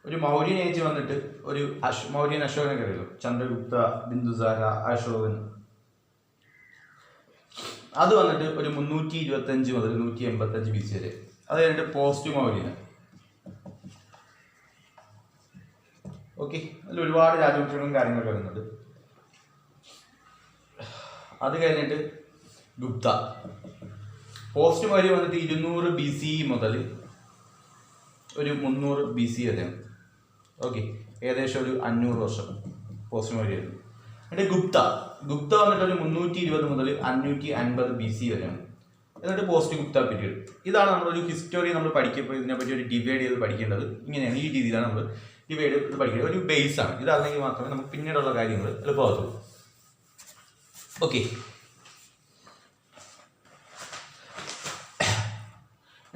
ഒരു മൗര്യൻ ഏജ് വന്നിട്ട് ഒരു മൗര്യൻ അശോകനൊക്കെ അറിയാലോ, ചന്ദ്രഗുപ്ത, ബിന്ദുസാര, അശോകൻ. അത് വന്നിട്ട് ഒരു 325 മുതൽ 185 BC വരെ. അത് കഴിഞ്ഞിട്ട് പോസ്റ്റ് മൗര്യൻ. ഓക്കെ, അതിൽ ഒരുപാട് രാജവംശങ്ങളും കാര്യങ്ങളൊക്കെ വരുന്നുണ്ട്. അത് കഴിഞ്ഞിട്ട് ഗുപ്ത. പോസ്റ്റ് മൗര്യൻ വന്നിട്ട് 200 BCE മുതൽ ഒരു 300 BC വരെയാണ്. ഓക്കെ, ഏകദേശം ഒരു 500 വർഷം പോസ്റ്റ് വരെയായിരുന്നു. എന്നിട്ട് ഗുപ്ത വന്നിട്ട് ഒരു 320 മുതൽ 550 BC വരെയാണ്. എന്നിട്ട് പോസ്റ്റ് ഗുപ്ത പീരീഡ്. ഇതാണ് നമ്മളൊരു ഹിസ്റ്ററി നമ്മൾ പഠിക്കുമ്പോൾ ഇതിനെപ്പറ്റി ഒരു ഡിവൈഡ് ചെയ്ത് പഠിക്കേണ്ടത്. ഇങ്ങനെയാണ്, ഈ രീതിയിലാണ് നമ്മൾ ഡിവൈഡ് ചെയ്ത് പഠിക്കേണ്ടത്. ഒരു ബേസ് ആണ് ഇതല്ലെങ്കിൽ മാത്രമേ നമുക്ക് പിന്നീടുള്ള കാര്യങ്ങൾ എളുപ്പമാകത്തുള്ളൂ. ഓക്കെ,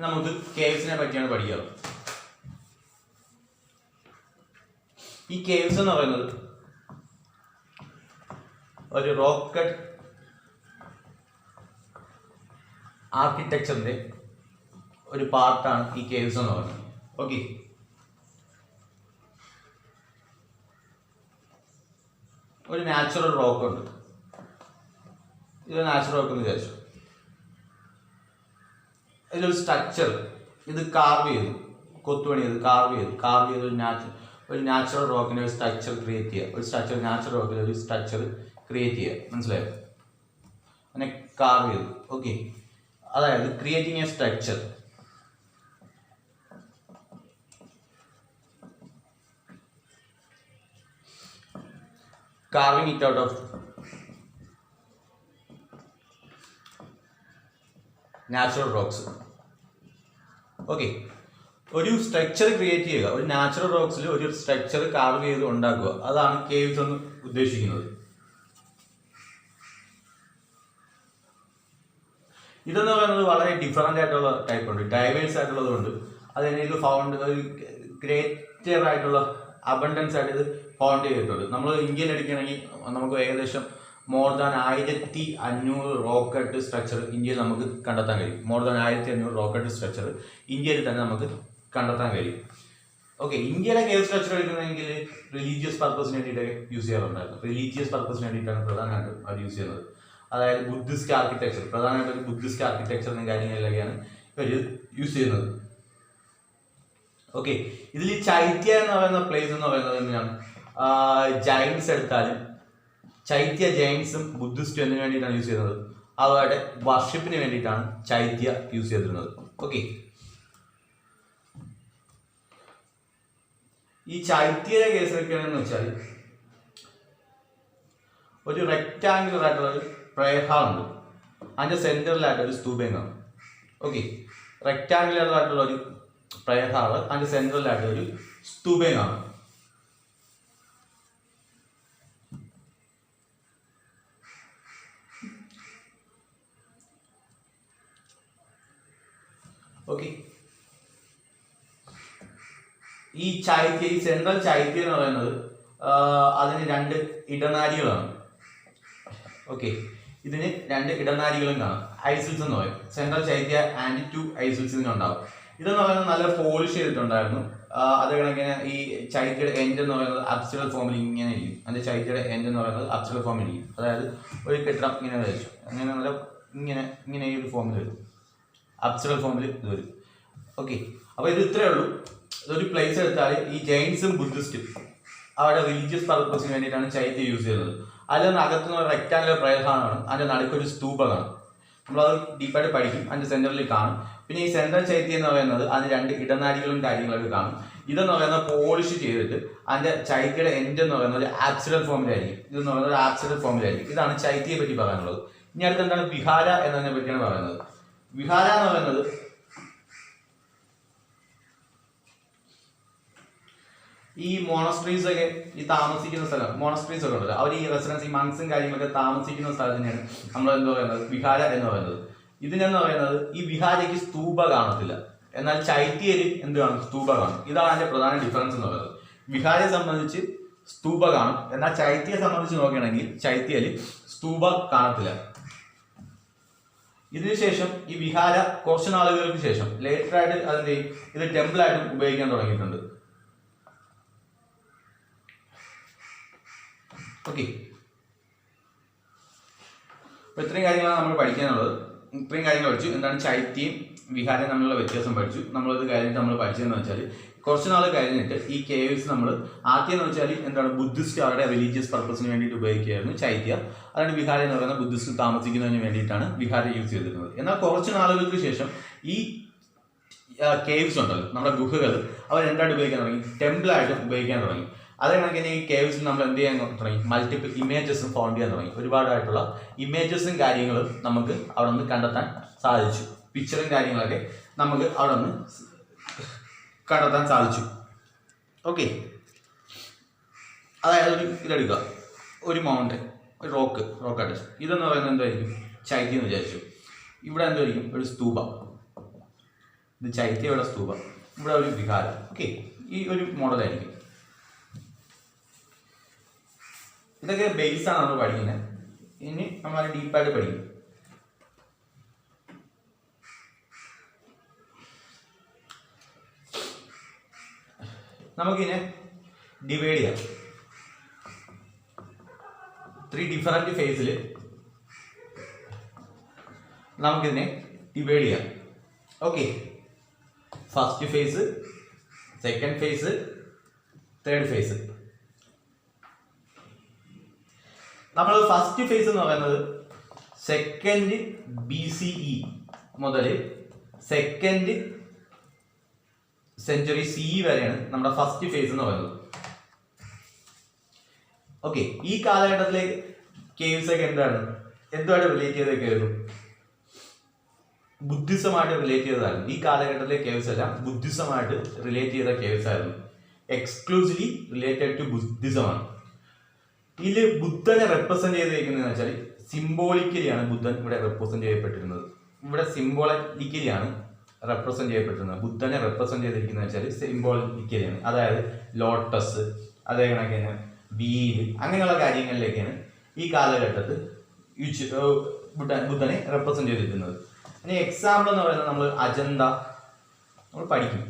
നമുക്ക് കേവ്സിനെ പറ്റിയാണ് പഠിക്കുക. ഈ കേവ്സ് എന്ന് പറയുന്നത് ഒരു റോക്കറ്റ് ആർക്കിടെക്ചറിന്റെ ഒരു പാർട്ടാണ് ഈ കേവ്സ് എന്ന് പറയുന്നത്. ഓക്കെ, ഒരു നാച്ചുറൽ റോക്ക് ഉണ്ട്. ഇത് നാച്ചുറൽ റോക്ക് എന്ന് വിചാരിച്ചു. ഇതിലൊരു സ്ട്രക്ചർ ഇത് കാർവ് ചെയ്തു, കൊത്തുപണി ചെയ്ത് കാർവ് ചെയ്ത് ഒരു നാച്ചുറൽ റോക്കിന്റെ ഒരു സ്ട്രക്ചർ ക്രിയേറ്റ് ചെയ്യുക. നാച്ചുറൽ റോക്കിന്റെ ഒരു സ്ട്രക്ചർ ക്രിയേറ്റ് ചെയ്യുക. മനസ്സിലായോ? അങ്ങനെ കാർവ് ചെയ്തു. ഓക്കെ, അതായത് creating A structure. carving it out of natural rocks. Okay, ഒരു സ്ട്രക്ചർ ക്രിയേറ്റ് ചെയ്യുക, ഒരു നാച്ചുറൽ റോക്സിൽ ഒരു സ്ട്രക്ചർ കാർവ് ചെയ്ത് ഉണ്ടാക്കുക. അതാണ് കേവ്സ് എന്ന് ഉദ്ദേശിക്കുന്നത്. ഇതെന്ന് പറയുന്നത് വളരെ ഡിഫറൻ്റ് ആയിട്ടുള്ള ടൈപ്പ് ഉണ്ട്, ഡൈവേഴ്സ് ആയിട്ടുള്ളതുകൊണ്ട് അതിന് ഇത് ഫൗണ്ട് ഒരു ഗ്രേറ്റർ ആയിട്ടുള്ള അബണ്ടൻസ് ആയിട്ട് ഇത് ഫൗണ്ട് ചെയ്തിട്ടുണ്ട്. നമ്മൾ ഇന്ത്യയിൽ എടുക്കുകയാണെങ്കിൽ നമുക്ക് ഏകദേശം മോർ ദാൻ 1500 റോക്കറ്റ് സ്ട്രക്ചർ ഇന്ത്യയിൽ നമുക്ക് കണ്ടെത്താൻ കഴിയും. മോർ ദാൻ 1500 റോക്കറ്റ് സ്ട്രക്ചർ ഇന്ത്യയിൽ തന്നെ നമുക്ക് കണ്ടെത്താൻ കഴിയും. ഓക്കെ, ഇന്ത്യയിലെ കേവ് സ്ട്രക്ചർ എടുക്കുന്നതെങ്കിൽ റിലീജിയസ് പർപ്പസിന് വേണ്ടിയിട്ട് യൂസ് ചെയ്യാറുണ്ടായിരുന്നു. റിലീജിയസ് പർപ്പസിന് വേണ്ടിയിട്ടാണ് പ്രധാനമായിട്ടും അവർ യൂസ് ചെയ്യുന്നത്. അതായത് ബുദ്ധിസ്റ്റ് ആർക്കിടെക്ചർ, പ്രധാനമായിട്ടും ഒരു ബുദ്ധിസ്റ്റ് ആർക്കിടെക്ചറിനും കാര്യങ്ങളിലൊക്കെയാണ് ഇവർ യൂസ് ചെയ്യുന്നത്. ഓക്കെ, ഇതിൽ ചൈത്യ എന്ന് പറയുന്ന പ്ലേസ് എന്ന് പറയുന്നത് എന്തിനാണ്? ജൈൻസ് എടുത്താലും ചൈത്യ ജൈൻസും ബുദ്ധിസ്റ്റും എന്തിനു വേണ്ടിയിട്ടാണ് യൂസ് ചെയ്യുന്നത്? അവരുടെ വർഷിപ്പിന് വേണ്ടിയിട്ടാണ് ചൈത്യ യൂസ് ചെയ്തിരുന്നത്. ഓക്കെ, ഈ ചൈത്യയുടെ കേസ് എടുക്കുകയാണെന്ന് വെച്ചാൽ ഒരു റെക്റ്റാങ്കുലർ ആയിട്ടുള്ള ഒരു പ്രയർ ഹാൾ ഉണ്ട്. അതിൻ്റെ സെൻറ്ററിലായിട്ട് ഒരു സ്തൂപം കാണും. ഓക്കെ, റെക്റ്റാങ്കുലർ ആയിട്ടുള്ള ഒരു പ്രയർ ഹാൾ, അതിൻ്റെ സെൻറ്ററിലായിട്ട് ഒരു സ്തൂപം കാണും. ഓക്കെ, ഈ സെൻട്രൽ ചൈത്യ എന്ന് പറയുന്നത് അതിന് 2 ഇടനാരികളാണ്. ഓക്കെ, ഇതിന് 2 ഇടനാരികളും കാണും. ഐസിൽസ് എന്ന് പറയും. Central Chaitya and 2 ഐസിൽസ് ഇതിനുണ്ടാവും. ഇതെന്ന് പറയുന്നത് നല്ല പോളിഷ് ചെയ്തിട്ടുണ്ടായിരുന്നു. അത് കണക്കിന് ഈ ചൈത്യയുടെ എൻഡ് എന്ന് പറയുന്നത് അബ്സലർ ഫോമിൽ ഇങ്ങനെ ഇരിക്കും. അതിന്റെ ചൈത്യയുടെ എൻഡ് എന്ന് പറയുന്നത് അബ്സലർ ഫോമിൽ ഇരിക്കും. അതായത് ഒരു കെട്ടിടം ഇങ്ങനെ വരച്ചു, അങ്ങനെ നല്ല ഇങ്ങനെ ഈ ഒരു ഫോമിൽ വരും, അബ്സലർ ഫോമിൽ ഇത് വരും. ഓക്കെ, അപ്പോൾ ഇത് ഇത്രയേ ഉള്ളൂ. ഇതൊരു പ്ലേസ് എടുത്താൽ ഈ ജൈൻസും ബുദ്ധിസ്റ്റും അവരുടെ റിലീജിയസ് പർപ്പസിന് വേണ്ടിയിട്ടാണ് ചൈത്യ യൂസ് ചെയ്യുന്നത്. അതിൽ അകത്തുനിന്ന് ഒരു റെക്റ്റാങ്കുലർ പ്രയർഹാളാണ്, അതിൻ്റെ നടുക്കൊരു സ്തൂപ കാണും. നമ്മളത് ഡീപ്പായിട്ട് പഠിക്കും. അതിൻ്റെ സെൻറ്ററിൽ കാണും. പിന്നെ ഈ സെൻട്രൽ ചൈത്യ എന്ന് പറയുന്നത് അതിന് 2 ഇടനാരികളും കാര്യങ്ങളൊക്കെ കാണും. ഇതെന്ന് പറയുന്നത് പോളിഷ് ചെയ്തിട്ട് അതിൻ്റെ ചൈത്യയുടെ എൻഡ് എന്ന് പറയുന്നത് ഒരു ആബ്സലർ ഫോമിലായിരിക്കും. ഇതെന്ന് പറയുന്നത് ഒരു ആബ്സലർ ഫോമിലായിരിക്കും. ഇതാണ് ചൈത്യയെ പറ്റി പറയാനുള്ളത്. ഇനി അടുത്ത് എന്താണ് വിഹാര എന്നതിനെ പറ്റിയാണ് പറയുന്നത്. വിഹാര എന്ന് പറയുന്നത് ഈ മോണസ്ട്രീസ് ഒക്കെ ഈ താമസിക്കുന്ന സ്ഥലം, മോണസ്ട്രീസ് ഒക്കെ ഉണ്ടല്ലോ, അവർ ഈ റെസിഡൻസ് ഈ മൺസും കാര്യങ്ങളൊക്കെ താമസിക്കുന്ന സ്ഥലത്തിനെയാണ് നമ്മൾ എന്താ പറയുന്നത് വിഹാര എന്ന് പറയുന്നത്. ഇതിനെന്ന് പറയുന്നത് ഈ വിഹാരയ്ക്ക് സ്തൂപ കാണത്തില്ല, എന്നാൽ ചൈത്യയിൽ എന്ത് കാണും? സ്തൂപ കാണും. ഇതാണ് അതിന്റെ പ്രധാന ഡിഫറൻസ് എന്ന് പറയുന്നത്. വിഹാരയെ സംബന്ധിച്ച് സ്തൂപ കാണും, എന്നാൽ ചൈത്യയെ സംബന്ധിച്ച് നോക്കുകയാണെങ്കിൽ ചൈത്യയിൽ സ്തൂപ കാണത്തില്ല. ഇതിനുശേഷം ഈ വിഹാര കുറച്ച് നാളുകൾക്ക് ശേഷം ലേറ്റർ ആയിട്ട് അതിന്റെ ഇത് ടെമ്പിൾ ആയിട്ട് ഉപയോഗിക്കാൻ തുടങ്ങിയിട്ടുണ്ട്. ഓക്കെ, അപ്പൊ ഇത്രയും കാര്യങ്ങളാണ് നമ്മൾ പഠിക്കാനുള്ളത്. ഇത്രയും കാര്യങ്ങൾ പഠിച്ചു. എന്താണ് ചൈത്യയും വിഹാരയും തമ്മിലുള്ള വ്യത്യാസം പഠിച്ചു. നമ്മളത് കഴിഞ്ഞിട്ട് നമ്മൾ പഠിച്ചതെന്ന് വെച്ചാൽ കുറച്ച് നാൾ കഴിഞ്ഞിട്ട് ഈ കേവ്സ് നമ്മൾ ആദ്യം എന്ന് വെച്ചാൽ എന്താണ് ബുദ്ധിസ്റ്റ് അവരുടെ റിലീജിയസ് പർപ്പസിന് വേണ്ടിയിട്ട് ഉപയോഗിക്കുകയായിരുന്നു ചൈത്യ. അതാണ് വിഹാര എന്ന് പറയുന്നത് ബുദ്ധിസ്റ്റ് താമസിക്കുന്നതിന് വേണ്ടിയിട്ടാണ് വിഹാര യൂസ് ചെയ്തിരുന്നത്. എന്നാൽ കുറച്ച് നാളുകൾക്ക് ശേഷം ഈ കേവ്സ് ഉണ്ടല്ലോ, നമ്മുടെ ഗുഹകൾ, അവർ എന്തായിട്ട് ഉപയോഗിക്കാൻ തുടങ്ങി? ടെമ്പിളായിട്ട് ഉപയോഗിക്കാൻ തുടങ്ങി. അതേ കണക്കിന് ഈ കേവ്സിൽ നമ്മൾ എന്ത് ചെയ്യാൻ തുടങ്ങി? മൾട്ടിപ്പിൾ ഇമേജസും ഫോം ചെയ്യാൻ തുടങ്ങി. ഒരുപാടായിട്ടുള്ള ഇമേജസും കാര്യങ്ങളും നമുക്ക് അവിടെ നിന്ന് കണ്ടെത്താൻ സാധിച്ചു. പിക്ചറും കാര്യങ്ങളൊക്കെ നമുക്ക് അവിടെ നിന്ന് കണ്ടെത്താൻ സാധിച്ചു. ഓക്കെ, അതായത് ഒരു ഇതെടുക്കുക, ഒരു മൗണ്ടൻ, ഒരു റോക്കായിട്ട് ഇതെന്ന് പറയുന്നത് എന്തായിരിക്കും? ചൈത്യം എന്ന് വിചാരിച്ചു. ഇവിടെ എന്തായിരിക്കും? ഒരു സ്തൂപ. ഇത് ചൈത്യം, ഇവിടെ സ്തൂപ, ഇവിടെ ഒരു വിഹാരം. ഓക്കെ, ഈ ഒരു മോഡലായിരിക്കും. ഇതൊക്കെ ബേസാണ് നമ്മൾ പഠിക്കുന്നത്. ഇനി നമ്മൾ ഡീപ്പായിട്ട് പഠിക്കും. നമുക്കിതിനെ ഡിവൈഡ് ചെയ്യാം. 3 ഡിഫറൻറ്റ് ഫേസിൽ നമുക്കിതിനെ ഡിവൈഡ് ചെയ്യാം. Okay, first phase, second phase, third phase. നമ്മൾ ഫസ്റ്റ് ഫേസ് എന്ന് പറയുന്നത് സെക്കൻഡ് BCE മുതൽ സെക്കൻഡ് സെഞ്ചുറി CE വരെയാണ് നമ്മുടെ ഫസ്റ്റ് ഫേസ് എന്ന് പറയുന്നത്. ഓക്കെ, ഈ കാലഘട്ടത്തിലെ കേവ്സ് ഒക്കെ എന്തുമായിട്ട് റിലേറ്റ് ചെയ്തൊക്കെയായിരുന്നു? ബുദ്ധിസമായിട്ട് റിലേറ്റ് ചെയ്തതായിരുന്നു. ഈ കാലഘട്ടത്തിലെ കേവ്സ് എല്ലാം ബുദ്ധിസമായിട്ട് റിലേറ്റ് ചെയ്ത കേവ്സ് ആയിരുന്നു. എക്സ്ക്ലൂസീവ്ലി റിലേറ്റഡ് ടു ബുദ്ധിസമാണ്. ഇതിൽ ബുദ്ധനെ റെപ്രസെന്റ് ചെയ്തിരിക്കുന്നതെന്ന് വെച്ചാൽ സിംബോളിക്കലിയാണ് ബുദ്ധൻ ഇവിടെ റെപ്രസെന്റ് ചെയ്യപ്പെട്ടിരുന്നത്. ഇവിടെ സിംബോളിക്കലിയാണ് റെപ്രസെന്റ് ചെയ്യപ്പെട്ടിരുന്നത്. ബുദ്ധനെ റെപ്രസെന്റ് ചെയ്തിരിക്കുന്നത് വെച്ചാൽ സിംബോളിക്കലിയാണ്. അതായത് ലോട്ടസ്, അതേ കണക്കിന് വീല്, അങ്ങനെയുള്ള കാര്യങ്ങളിലേക്കാണ് ഈ കാലഘട്ടത്തിൽ ബുദ്ധനെ റെപ്രസെന്റ് ചെയ്തിരിക്കുന്നത്. ഇനി എക്സാമ്പിൾ എന്ന് പറയുന്നത് നമ്മൾ അജന്ത നമ്മൾ പഠിക്കും.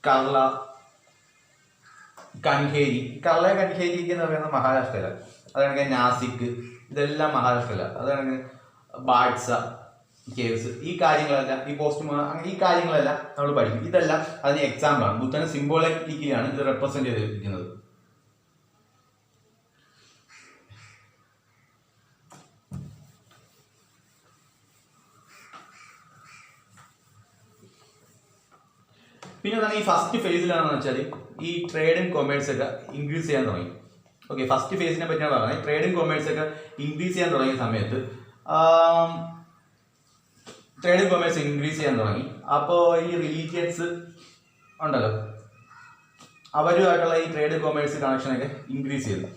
കർള, കൻഹേരി. കൻഹേരി എന്ന് പറയുന്നത് മഹാരാഷ്ട്രയിലാണ്. അതാണെങ്കിൽ നാസിക്, ഇതെല്ലാം മഹാരാഷ്ട്രയിലാണ്. അതാണെങ്കിൽ ബാഡ്സ കേവ്സ്, ഈ കാര്യങ്ങളെല്ലാം, ഈ ഈ കാര്യങ്ങളെല്ലാം നമ്മൾ പഠിക്കും. ഇതെല്ലാം അതിന് എക്സാമ്പിളാണ്. ബുദ്ധനെ സിംബോളിക്കലിയാണ് ഇത് റെപ്രസെന്റ് ചെയ്തിരിക്കുന്നത്. പിന്നെ ഈ ഫസ്റ്റ് ഫേസിലാണെന്ന് വെച്ചാൽ ഈ ട്രേഡ് ആൻഡ് കൊമേഴ്സ് ഒക്കെ ഇൻക്രീസ് ചെയ്യാൻ തുടങ്ങി. ഓക്കെ, ഫസ്റ്റ് ഫേസിനെ പറ്റിയാണ് പറയുന്നത്. ട്രേഡ് ആൻഡ് കൊമേഴ്സ് ഒക്കെ ഇൻക്രീസ് ചെയ്യാൻ തുടങ്ങിയ സമയത്ത് ട്രേഡ് ആൻഡ് കൊമേഴ്സ് ഇൻക്രീസ് ചെയ്യാൻ തുടങ്ങി. അപ്പോൾ ഈ റിലീജിയൻസ് ഉണ്ടല്ലോ, അവരുമായിട്ടുള്ള ഈ ട്രേഡ് കൊമേഴ്സ് കണക്ഷനൊക്കെ ഇൻക്രീസ് ചെയ്തു.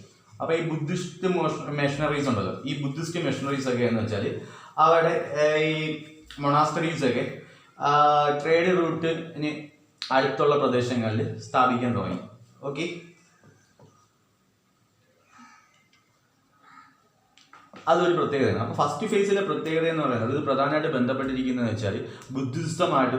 അപ്പോൾ ഈ ബുദ്ധിസ്റ്റ് മെഷീനറീസ് ഉണ്ടല്ലോ, ഈ ബുദ്ധിസ്റ്റ് മെഷീനറീസ് ഒക്കെ എന്ന് വെച്ചാൽ അവരുടെ ഈ മൊണാസ്റ്ററീസ് ഒക്കെ ട്രേഡ് റൂട്ടിന് അടുത്തുള്ള പ്രദേശങ്ങളിൽ സ്ഥാപിക്കാൻ തുടങ്ങി. ഓക്കെ, അതൊരു പ്രത്യേകതയാണ്. അപ്പോൾ ഫസ്റ്റ് ഫേസിലെ പ്രത്യേകത എന്ന് പറയുന്നത് ഇത് പ്രധാനമായിട്ട് ബന്ധപ്പെട്ടിരിക്കുന്നതെന്ന് വെച്ചാൽ ബുദ്ധിസമായിട്ട്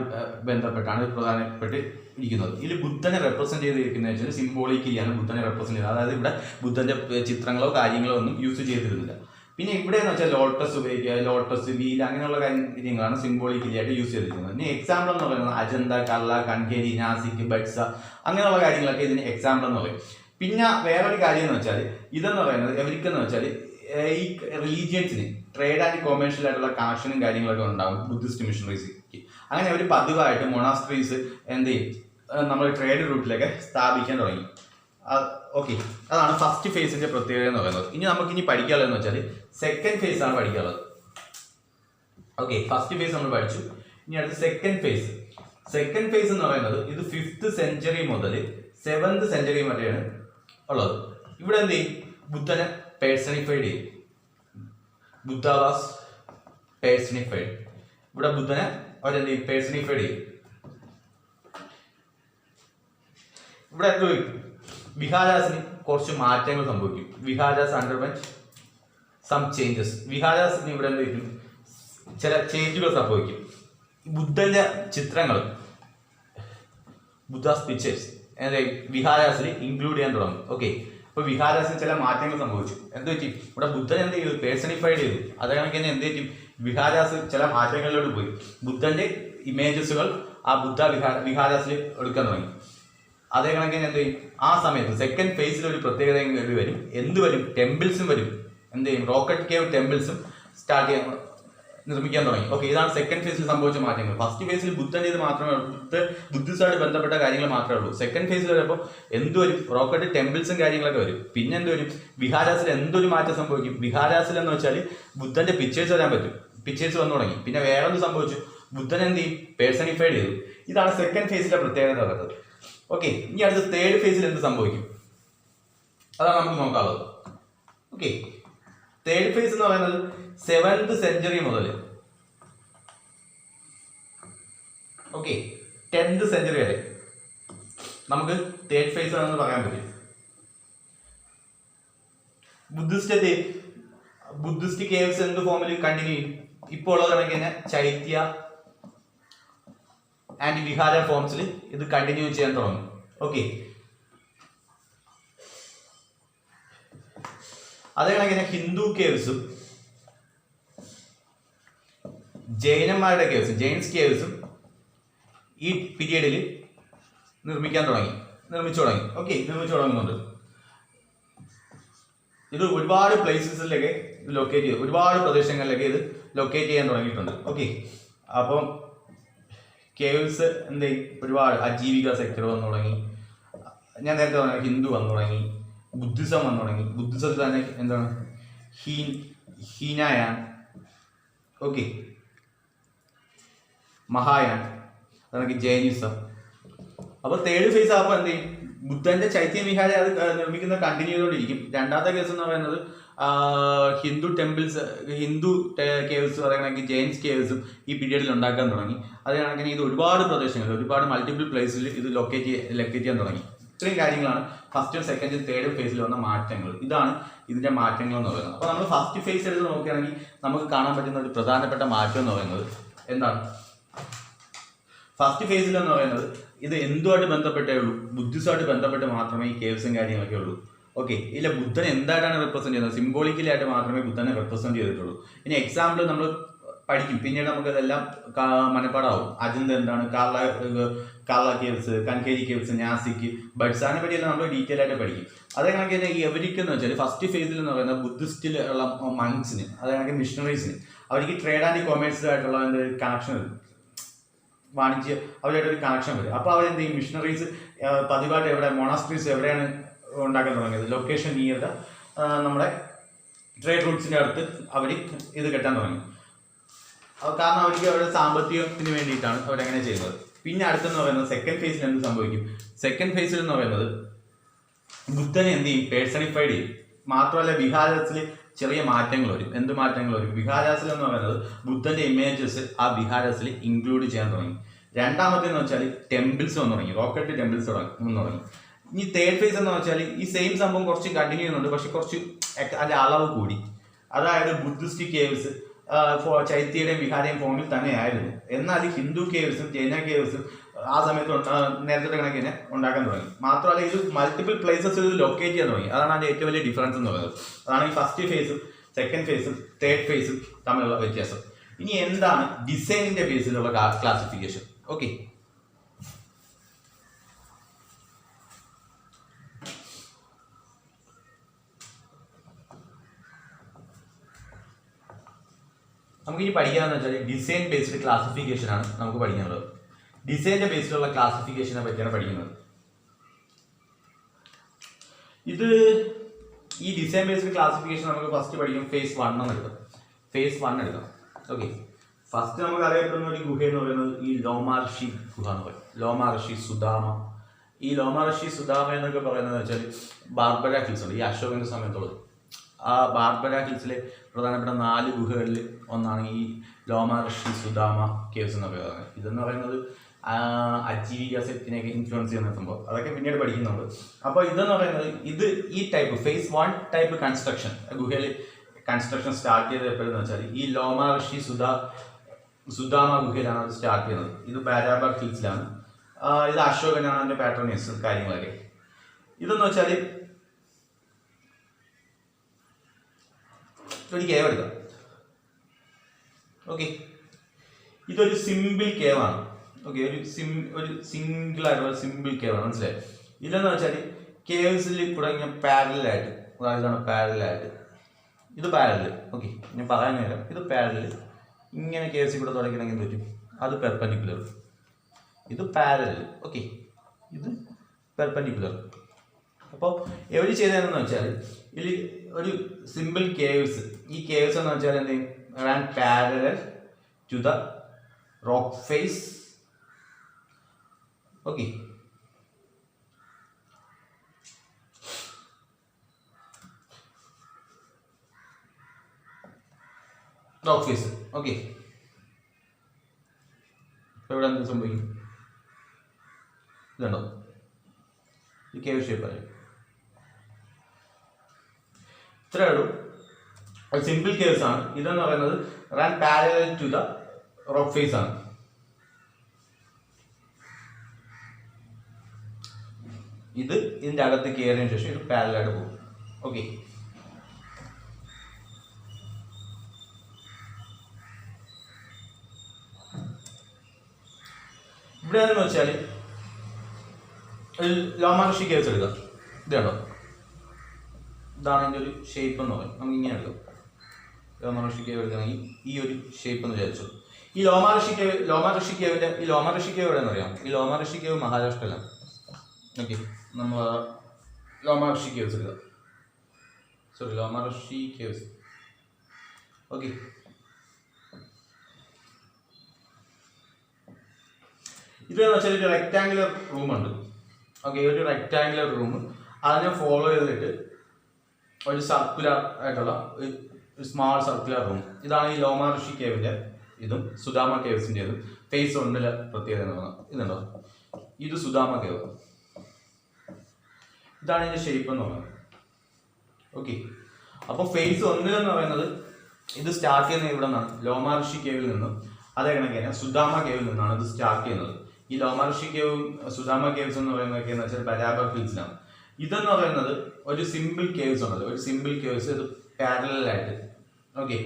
ബന്ധപ്പെട്ടാണ് പ്രധാനപ്പെട്ട് ഇരിക്കുന്നത്. ഇതിൽ ബുദ്ധനെ റെപ്രസെന്റ് ചെയ്തിരിക്കുന്നത് വെച്ചാൽ സിംബോളിക്കലിയാണ് ബുദ്ധനെ റെപ്രസെന്റ് ചെയ്തത്. അതായത് ഇവിടെ ബുദ്ധന്റെ ചിത്രങ്ങളോ കാര്യങ്ങളോ ഒന്നും യൂസ് ചെയ്തിരുന്നില്ല. പിന്നെ ഇവിടെ എന്ന് വെച്ചാൽ ലോട്ടസ് ഉപയോഗിക്കുക, ലോട്ടസ്, വീൽ, അങ്ങനെയുള്ള കാര്യങ്ങളാണ് സിംബോളിക്കലി ആയിട്ട് യൂസ് ചെയ്തിരിക്കുന്നത്. ഇനി എക്സാമ്പിൾ എന്ന് പറയുന്നത് അജന്ത, കർള, കൻഹേരി, നാസിക്, ബഡ്സ, അങ്ങനെയുള്ള കാര്യങ്ങളൊക്കെ ഇതിന് എക്സാമ്പിൾ എന്ന് പറയും. പിന്നെ വേറൊരു കാര്യം എന്ന് വെച്ചാൽ ഇതെന്ന് പറയുന്നത് എവർക്കെന്ന് വെച്ചാൽ ഈ റിലീജിയൻസിന് ട്രേഡ് ആൻഡ് കൊമേഴ്ഷ്യൽ ആയിട്ടുള്ള കണക്ഷനും കാര്യങ്ങളൊക്കെ ഉണ്ടാകും ബുദ്ധിസ്റ്റ് മിഷണറീസിക്ക്. അങ്ങനെ അവർ പതിവായിട്ട് മൊണാസ്ട്രീസ് എന്ത് ചെയ്യും, നമ്മൾ ട്രേഡ് റൂട്ടിലൊക്കെ സ്ഥാപിക്കാൻ തുടങ്ങി. ഓക്കെ, അതാണ് ഫസ്റ്റ് ഫേസിന്റെ പ്രത്യേകത എന്ന് പറയുന്നത്. ഇനി നമുക്കിനി പഠിക്കാനുള്ളതെന്ന് വെച്ചാൽ സെക്കൻഡ് ഫേസ് ആണ് പഠിക്കാനുള്ളത്. ഓക്കെ, ഫസ്റ്റ് ഫേസ് നമ്മൾ പഠിച്ചു. ഇനി അടുത്ത് സെക്കൻഡ് ഫേസ്. സെക്കൻഡ് ഫേസ് എന്ന് പറയുന്നത് ഇത് 5th സെഞ്ചുറി മുതൽ 7th സെഞ്ചുറി വരെയാണ് ഉള്ളത്. ഇവിടെ എന്ത് ചെയ്യും, ബുദ്ധനെ പേഴ്സണിഫൈഡ് ചെയ്യും. ബുദ്ധ വാസ് പേഴ്സണിഫൈഡ്. ഇവിടെ ബുദ്ധനെ അവരെന്ത് ചെയ്യും, പേഴ്സണിഫൈഡ് ചെയ്യും. ഇവിടെ എന്ത് ചെയ്യും, വിഹാരാസിന് കുറച്ച് മാറ്റങ്ങൾ സംഭവിക്കും. Viharas underwent some changes. വിഹാരാസിന് ഇവിടെ എന്ത് ചെയ്യും, ചില ചേഞ്ചുകൾ സംഭവിക്കും. ബുദ്ധന്റെ ചിത്രങ്ങൾ, ബുദ്ധാസ് പിക്ചേഴ്സ് വിഹാരാസിൽ ഇൻക്ലൂഡ് ചെയ്യാൻ തുടങ്ങും. ഓക്കെ, അപ്പൊ വിഹാരാസിന് ചില മാറ്റങ്ങൾ സംഭവിച്ചു. എന്ത് പറ്റി, ഇവിടെ ബുദ്ധൻ എന്ത് ചെയ്തു, പേഴ്സണിഫൈഡ് ചെയ്തു. അതേകണക്ക് തന്നെ എന്ത് പറ്റും, വിഹാരാസ് ചില മാറ്റങ്ങളിലോട്ട് പോയി. ബുദ്ധന്റെ ഇമേജസുകൾ ആ ബുദ്ധ വിഹാരാസിൽ എടുക്കാൻ തുടങ്ങി. അതേ കണക്കിന് എന്ത് ചെയ്യും, ആ സമയത്ത് സെക്കൻഡ് ഫേസിൽ ഒരു പ്രത്യേകത വരും. എന്ത് വരും, ടെമ്പിൾസും വരും. എന്ത് ചെയ്യും, റോക്കറ്റ് കേവ് ടെമ്പിൾസും സ്റ്റാർട്ട് ചെയ്യാൻ നിർമ്മിക്കാൻ തുടങ്ങി. ഓക്കെ, ഇതാണ് സെക്കൻഡ് ഫേസിൽ സംഭവിച്ച മാറ്റങ്ങൾ. ഫസ്റ്റ് ഫേസിൽ ബുദ്ധൻ്റെ ഇത് മാത്രമേ ഉള്ളൂ, ബുദ്ധിസമായിട്ട് ബന്ധപ്പെട്ട കാര്യങ്ങൾ മാത്രമേ ഉള്ളൂ. സെക്കൻഡ് ഫേസിൽ വരുമ്പോൾ എന്തൊരു റോക്കറ്റ് ടെമ്പിൾസും കാര്യങ്ങളൊക്കെ വരും. പിന്നെ എന്തൊരു വിഹാരാസിൽ എന്തൊരു മാറ്റം സംഭവിക്കും. വിഹാരാസിൽ എന്ന് വെച്ചാൽ ബുദ്ധന്റെ പിക്ചേഴ്സ് വരാൻ പറ്റും, പിക്ചേഴ്സ് വന്നു തുടങ്ങി. പിന്നെ വേറെ എന്ത് സംഭവിച്ചു, ബുദ്ധൻ എന്ത് ചെയ്യും, പേഴ്സണിഫൈഡ് ചെയ്തു. ഇതാണ് സെക്കൻഡ് ഫേസിലെ പ്രത്യേകത വരുന്നത്. ഓക്കെ, ഇനി അടുത്ത തേർഡ് ഫേസിൽ എന്ത് സംഭവിക്കും, അതാണ് നമുക്ക് നോക്കാനുള്ളത്. ഓക്കെ, തേർഡ് ഫേസ് എന്ന് പറയുന്നത് 7th സെഞ്ച്വറി മുതൽ 10th സെഞ്ച്വറി വരെ നമുക്ക് തേർഡ് ഫേസ് ആണെന്ന് പറയാൻ പറ്റും. ബുദ്ധിസ്റ്റ് കേവ്സ് എന്ത് ഫോമിൽ കണ്ടിന്യൂ ചെയ്യും, ഇപ്പോൾ ഉള്ള കണക്ക് തന്നെ ചൈത്യ ആൻഡ് വിഹാര ഫോംസിൽ ഇത് കണ്ടിന്യൂ ചെയ്യാൻ തുടങ്ങും. ഓക്കെ, അതേ കണക്കിന് ഹിന്ദു കേവ്സും ജൈനന്മാരുടെ കേവ്സും ജെയിൻസ് കേവ്സും ഈ പീരീഡിൽ നിർമ്മിച്ചു തുടങ്ങുന്നുണ്ട്. ഇത് ഒരുപാട് പ്ലേസസിലൊക്കെ ലൊക്കേറ്റ് ചെയ്ത് ഒരുപാട് പ്രദേശങ്ങളിലൊക്കെ ഇത് ലൊക്കേറ്റ് ചെയ്യാൻ തുടങ്ങിയിട്ടുണ്ട്. ഓക്കെ, അപ്പം കേവ്സ് എന്ത് ഒരുപാട് അജീവിക സെക്ടർ വന്നു തുടങ്ങി. ഞാൻ നേരത്തെ പറഞ്ഞ ഹിന്ദു വന്നു തുടങ്ങി, ബുദ്ധിസം വന്നു തുടങ്ങി. ബുദ്ധിസത്തിൽ തന്നെ എന്താണ് ഹീനായാൻ, ഓക്കെ, മഹായാൻ, അതൊക്കെ ജൈനിസം. അപ്പോൾ തേർഡ് ഫേസ് ആകുമ്പോൾ എന്ത് ചെയ്യും, ബുദ്ധന്റെ ചൈത്യ വിഹാര അത് നിർമ്മിക്കുന്ന കണ്ടിന്യൂ ചെയ്തുകൊണ്ടിരിക്കും. രണ്ടാമത്തെ കേസ് എന്ന് പറയുന്നത് ഹിന്ദു ടെമ്പിൾസ്, ഹിന്ദു കേവ്സ്, അതേകണക്കിന് ജെയിൻസ് കേവ്സും ഈ പീരീഡിൽ ഉണ്ടാക്കാൻ തുടങ്ങി. അത് കണക്കിന് ഇത് ഒരുപാട് പ്രദേശങ്ങളിൽ ഒരുപാട് മൾട്ടിപ്പിൾ പ്ലേസിൽ ഇത് ലൊക്കേറ്റ് ചെയ്യാൻ തുടങ്ങി. ഇത്രയും കാര്യങ്ങളാണ് ഫസ്റ്റും സെക്കൻഡും തേർഡും ഫേസിൽ വന്ന മാറ്റങ്ങൾ. ഇതാണ് ഇതിന്റെ മാറ്റങ്ങൾ എന്ന് പറയുന്നത്. അപ്പോൾ നമ്മൾ ഫസ്റ്റ് ഫേസ് എടുത്ത് നോക്കുകയാണെങ്കിൽ നമുക്ക് കാണാൻ പറ്റുന്ന ഒരു പ്രധാനപ്പെട്ട മാറ്റം എന്ന് പറയുന്നത് എന്താണ്, ഫസ്റ്റ് ഫേസിൽ എന്ന് പറയുന്നത് ഇത് എന്തുമായിട്ട് ബന്ധപ്പെട്ടേ ഉള്ളൂ, ബുദ്ധിസമായിട്ട് ബന്ധപ്പെട്ട് മാത്രമേ ഈ കേവ്സും കാര്യങ്ങളൊക്കെ ഉള്ളൂ. ഓക്കെ, ഇല്ല ബുദ്ധനെ എന്തായിട്ടാണ് റെപ്രസെന്റ് ചെയ്യുന്നത്, സിംബോളിക്കലായിട്ട് മാത്രമേ ബുദ്ധനെ റെപ്രസെന്റ് ചെയ്തിട്ടുള്ളൂ. ഇനി എക്സാമ്പിൾ നമ്മൾ പഠിക്കും, പിന്നീട് നമുക്ക് ഇതെല്ലാം മനപ്പാടാവും. അജന്ത എന്താണ്, കാർല കേവ്സ്, കൻകേരി കേവ്സ്, നാസിക്, ബഡ്സാനെ പറ്റിയെല്ലാം നമ്മൾ ഡീറ്റെയിൽ ആയിട്ട് പഠിക്കും. അതേ കണക്ക് തന്നെ ഈ എവരിക്ക് എന്ന് വെച്ചാൽ ഫസ്റ്റ് ഫേസിൽ എന്ന് പറയുന്നത് ബുദ്ധിസ്റ്റിൽ ഉള്ള മങ്സിന്, അതേ കണക്ക് മിഷണറീസിന് അവർക്ക് ട്രേഡ് ആൻഡ് കൊമേഴ്സ് ആയിട്ടുള്ള കണക്ഷൻ വരും, വാണിജ്യ അവരായിട്ടൊരു കണക്ഷൻ വരും. അപ്പോൾ അവരെന്ത് ചെയ്യും, മിഷണറീസ് പതിവായിട്ട് എവിടെ മൊണാസ്ട്രീസ് എവിടെയാണ് ഉണ്ടാക്കാൻ തുടങ്ങിയത്, ലൊക്കേഷൻ നിയർ ദ നമ്മുടെ ട്രേഡ് റൂട്ട്സിൻ്റെ അടുത്ത് അവർ ഇത് കെട്ടാൻ തുടങ്ങി. കാരണം അവർക്ക് അവരുടെ സാമ്പത്തികത്തിന് വേണ്ടിയിട്ടാണ് അവരങ്ങനെ ചെയ്യുന്നത്. പിന്നെ അടുത്തെന്ന് പറയുന്നത് സെക്കൻഡ് ഫേസിൽ എന്ത് സംഭവിക്കും, സെക്കൻഡ് ഫേസിൽ എന്ന് പറയുന്നത് ബുദ്ധനെ എന്ത് ചെയ്യും, പേഴ്സണിഫൈഡ് ചെയ്യും. മാത്രമല്ല വിഹാരത്തിൽ ചെറിയ മാറ്റങ്ങൾ വരും. എന്ത് മാറ്റങ്ങൾ വരും, വിഹാരാസിൽ എന്ന് പറയുന്നത് ബുദ്ധന്റെ ഇമേജസ് ആ വിഹാരസിൽ ഇൻക്ലൂഡ് ചെയ്യാൻ തുടങ്ങി. രണ്ടാമത്തേന്ന് വെച്ചാൽ ടെമ്പിൾസ് വന്നു തുടങ്ങി, റോക്കറ്റ് ടെമ്പിൾസ് വന്നു തുടങ്ങി. ഇനി തേർഡ് ഫേസ് എന്ന് വെച്ചാൽ ഈ സെയിം സംഭവം കുറച്ച് കണ്ടിന്യൂ ചെയ്യുന്നുണ്ട്, പക്ഷെ കുറച്ച് അതിന്റെ അളവ് കൂടി. അതായത് ബുദ്ധിസ്റ്റ് കേവ്സ് ചൈത്യയുടെയും വിഹാരയും ഫോമിൽ തന്നെയായിരുന്നു. എന്നാൽ ഹിന്ദു കേവ്സും ജൈന കേവ്സും ആ സമയത്ത് നേരത്തെ കണക്കിന് ഉണ്ടാക്കാൻ തുടങ്ങി. മാത്രമല്ല ഇത് മൾട്ടിപ്പിൾ പ്ലേസസ് ലൊക്കേറ്റ് ചെയ്യാൻ തുടങ്ങി. അതാണ് അതിന്റെ ഏറ്റവും വലിയ ഡിഫറൻസ് എന്ന് പറയുന്നത്. അതാണ് ഈ ഫസ്റ്റ് ഫേസും സെക്കൻഡ് ഫേസും തേർഡ് ഫേസും തമ്മിലുള്ള വ്യത്യാസം. ഇനി എന്താണ് ഡിസൈനിന്റെ ബേസിലുള്ള ക്ലാസിഫിക്കേഷൻ? ഓക്കെ, നമുക്ക് ഇനി പഠിക്കാന്ന് വെച്ചാൽ ഡിസൈൻ ബേസ്ഡ് ക്ലാസിഫിക്കേഷൻ ആണ് നമുക്ക് പഠിക്കാനുള്ളത്. ഡിസൈനിന്റെ ബേസിലുള്ള ക്ലാസിഫിക്കേഷനെ പറ്റിയാണ് പഠിക്കുന്നത്. ഈ ഡിസൈൻ ബേസ്ഡ് ക്ലാസിഫിക്കേഷൻ നമുക്ക് ഫസ്റ്റ് പഠിക്കും ഫേസ് 1 എന്ന് എടുക്കാം. ഫേസ് 1 എടുക്കാം. ഓക്കെ, ഫസ്റ്റ് നമുക്ക് അറിയപ്പെടുന്ന ഒരു ഗുഹ എന്ന് പറയുന്നത് ഈ ലോമാർഷി ഗുഹ എന്ന് പറയും. ലോമാർഷി സുദാമ. ഈ ലോമാർഷി സുദാമ എന്നൊക്കെ പറയുന്നത് വെച്ചാൽ ബാർബര ഹിൽസ് ഉണ്ട്, ഈ അശോകന്റെ സമയത്തുള്ളത്. ആ ബാർബര ഹിൽസിലെ പ്രധാനപ്പെട്ട 4 ഗുഹകളിൽ ഒന്നാണ് ഈ ലോമാർഷി സുദാമ കേവ്സ് എന്നൊക്കെ പറയുന്നത്. ഇതെന്ന് പറയുന്നത് അജീവിക സെറ്റിനെയൊക്കെ ഇൻഫ്ലുവൻസ് ചെയ്യുന്ന സംഭവം, അതൊക്കെ പിന്നീട് പഠിക്കുന്നുണ്ട്. അപ്പോൾ ഇതെന്ന് പറയുന്നത് ഈ ടൈപ്പ് ഫേസ് 1 ടൈപ്പ് കൺസ്ട്രക്ഷൻ ഗുഹയിൽ കൺസ്ട്രക്ഷൻ സ്റ്റാർട്ട് ചെയ്തത് എപ്പോഴെന്ന് വെച്ചാൽ ഈ ലോമാർഷി സുദാമ ഗുഹയിലാണ് അത് സ്റ്റാർട്ട് ചെയ്യുന്നത്. ഇത് ബാരാബർ ഹിൽസിലാണ്. ഇത് അശോകനാണ് അതിൻ്റെ പാറ്റേണേഴ്സ് കാര്യങ്ങളൊക്കെ. ഇതെന്ന് വെച്ചാൽ ഒരു കേവ് എടുക്കാം. ഓക്കെ, ഇതൊരു സിമ്പിൾ കേവാണ്. ഓക്കെ, ഒരു സിംഗിൾ ആയിട്ടുള്ള സിമ്പിൾ കേവാണ്, മനസ്സിലായി? ഇതെന്ന് വെച്ചാൽ കേവ്സിൽ കൂടെ ഇങ്ങനെ പാരലായിട്ട്, ഇതാണ് പാരലായിട്ട്, ഇത് പാരല്. ഓക്കെ, ഞാൻ പറയാൻ നേരം ഇത് പാരല്, ഇങ്ങനെ കേസ് ഇവിടെ തുടങ്ങണമെങ്കിൽ പറ്റും, അത് പെർപെൻഡിക്കുലർ, ഇത് പാരലൽ. ഓക്കെ, ഇത് പെർപെൻഡിക്കുലർ. അപ്പോൾ എവർ ചെയ്തതെന്ന് വെച്ചാൽ ഇതിൽ ഒരു സിമ്പിൾ കേവ്സ്, ഈ കേവ്സ് എന്ന് വെച്ചാൽ എന്ത് ചെയ്യും, ran parallel to the rock face. Okay, rock face. Okay, ഇവിടെ എന്ത് സംഭവിക്കും, ഇതുണ്ടോ, ഈ കേവ് ഷേപ്പ് ആയി. ഇത്രയേ ഉള്ളൂ, സിമ്പിൾ കേവ്സ് ആണ്. ഇതെന്ന് പറയുന്നത് run parallel to the rock face ആണ്. ഇത് ഇതിൻ്റെ അകത്ത് കയറിയതിനു ശേഷം ഇത് പാരലായിട്ട് പോകും. ഓക്കെ, ഇവിടെ എന്ന് വെച്ചാൽ ലോമാർഷി കേവ്സ് എടുക്കാം. ഇത് കണ്ടോ, ഇതാണ് അതിൻ്റെ ഒരു ഷേപ്പ് എന്ന് പറയും. നമുക്ക് ഇങ്ങനെ എടുക്കാം. ലോമാർഷി കേവ് എടുക്കണമെങ്കിൽ ഈ ഒരു ഷേപ്പ് എന്ന് വിചാരിച്ചു. ഈ ലോമാർഷി കേവ് എവിടെയെന്ന് അറിയാം? ഈ ലോമാർഷി കേവ് മഹാരാഷ്ട്രയിലാണ്. ഓക്കെ, നമ്മൾ ലോമാർഷി കേവ്സ് എടുക്കാം. Sorry, Lomarshi caves. ഓക്കെ, ഇതെന്ന് വെച്ചാൽ ഒരു റെക്റ്റാങ്കുലർ റൂമുണ്ട്. ഓക്കെ, ഒരു റെക്റ്റാങ്കുലർ റൂം, അതിനെ ഫോളോ ചെയ്തിട്ട് ഒരു സർക്കുലർ ആയിട്ടുള്ള ഒരു സ്മാൾ സർക്കുലർ റൂം. ഇതാണ് ഈ ലോമാർഷി കേവിൻ്റെ ഇതും സുദാമ കേവ്സിൻ്റെതും ഫേസ് 1 പ്രത്യേകത എന്ന് പറയുന്നത്. ഇതുണ്ടോ, ഇത് സുദാമ കേവ്, ഇതാണ് ഇതിൻ്റെ ഷേപ്പ് എന്ന് പറയുന്നത്. ഓക്കെ, അപ്പോൾ ഫേസ് 1 എന്ന് പറയുന്നത് ഇത് സ്റ്റാർട്ട് ചെയ്യുന്നത് ഇവിടെ നിന്നാണ്, ലോമാർഷി കേവിൽ നിന്നും. അതേ കണക്ക് തന്നെ സുദാമ കേവിൽ നിന്നാണ് ഇത് സ്റ്റാർട്ട് ചെയ്യുന്നത്. ഈ ലോമാർഷി കേവും സുദാമ കേവ്സ് എന്ന് പറയുന്നതൊക്കെ എന്ന് വെച്ചാൽ ബരാബർ ഫീൽഡ്സിലാണ്. ഇതെന്ന് പറയുന്നത് ഒരു സിമ്പിൾ കേവ്സ് ഉണ്ടല്ലോ, ഒരു സിമ്പിൾ കേവ്സ് ഇത് പാരലായിട്ട്. ഓക്കെ,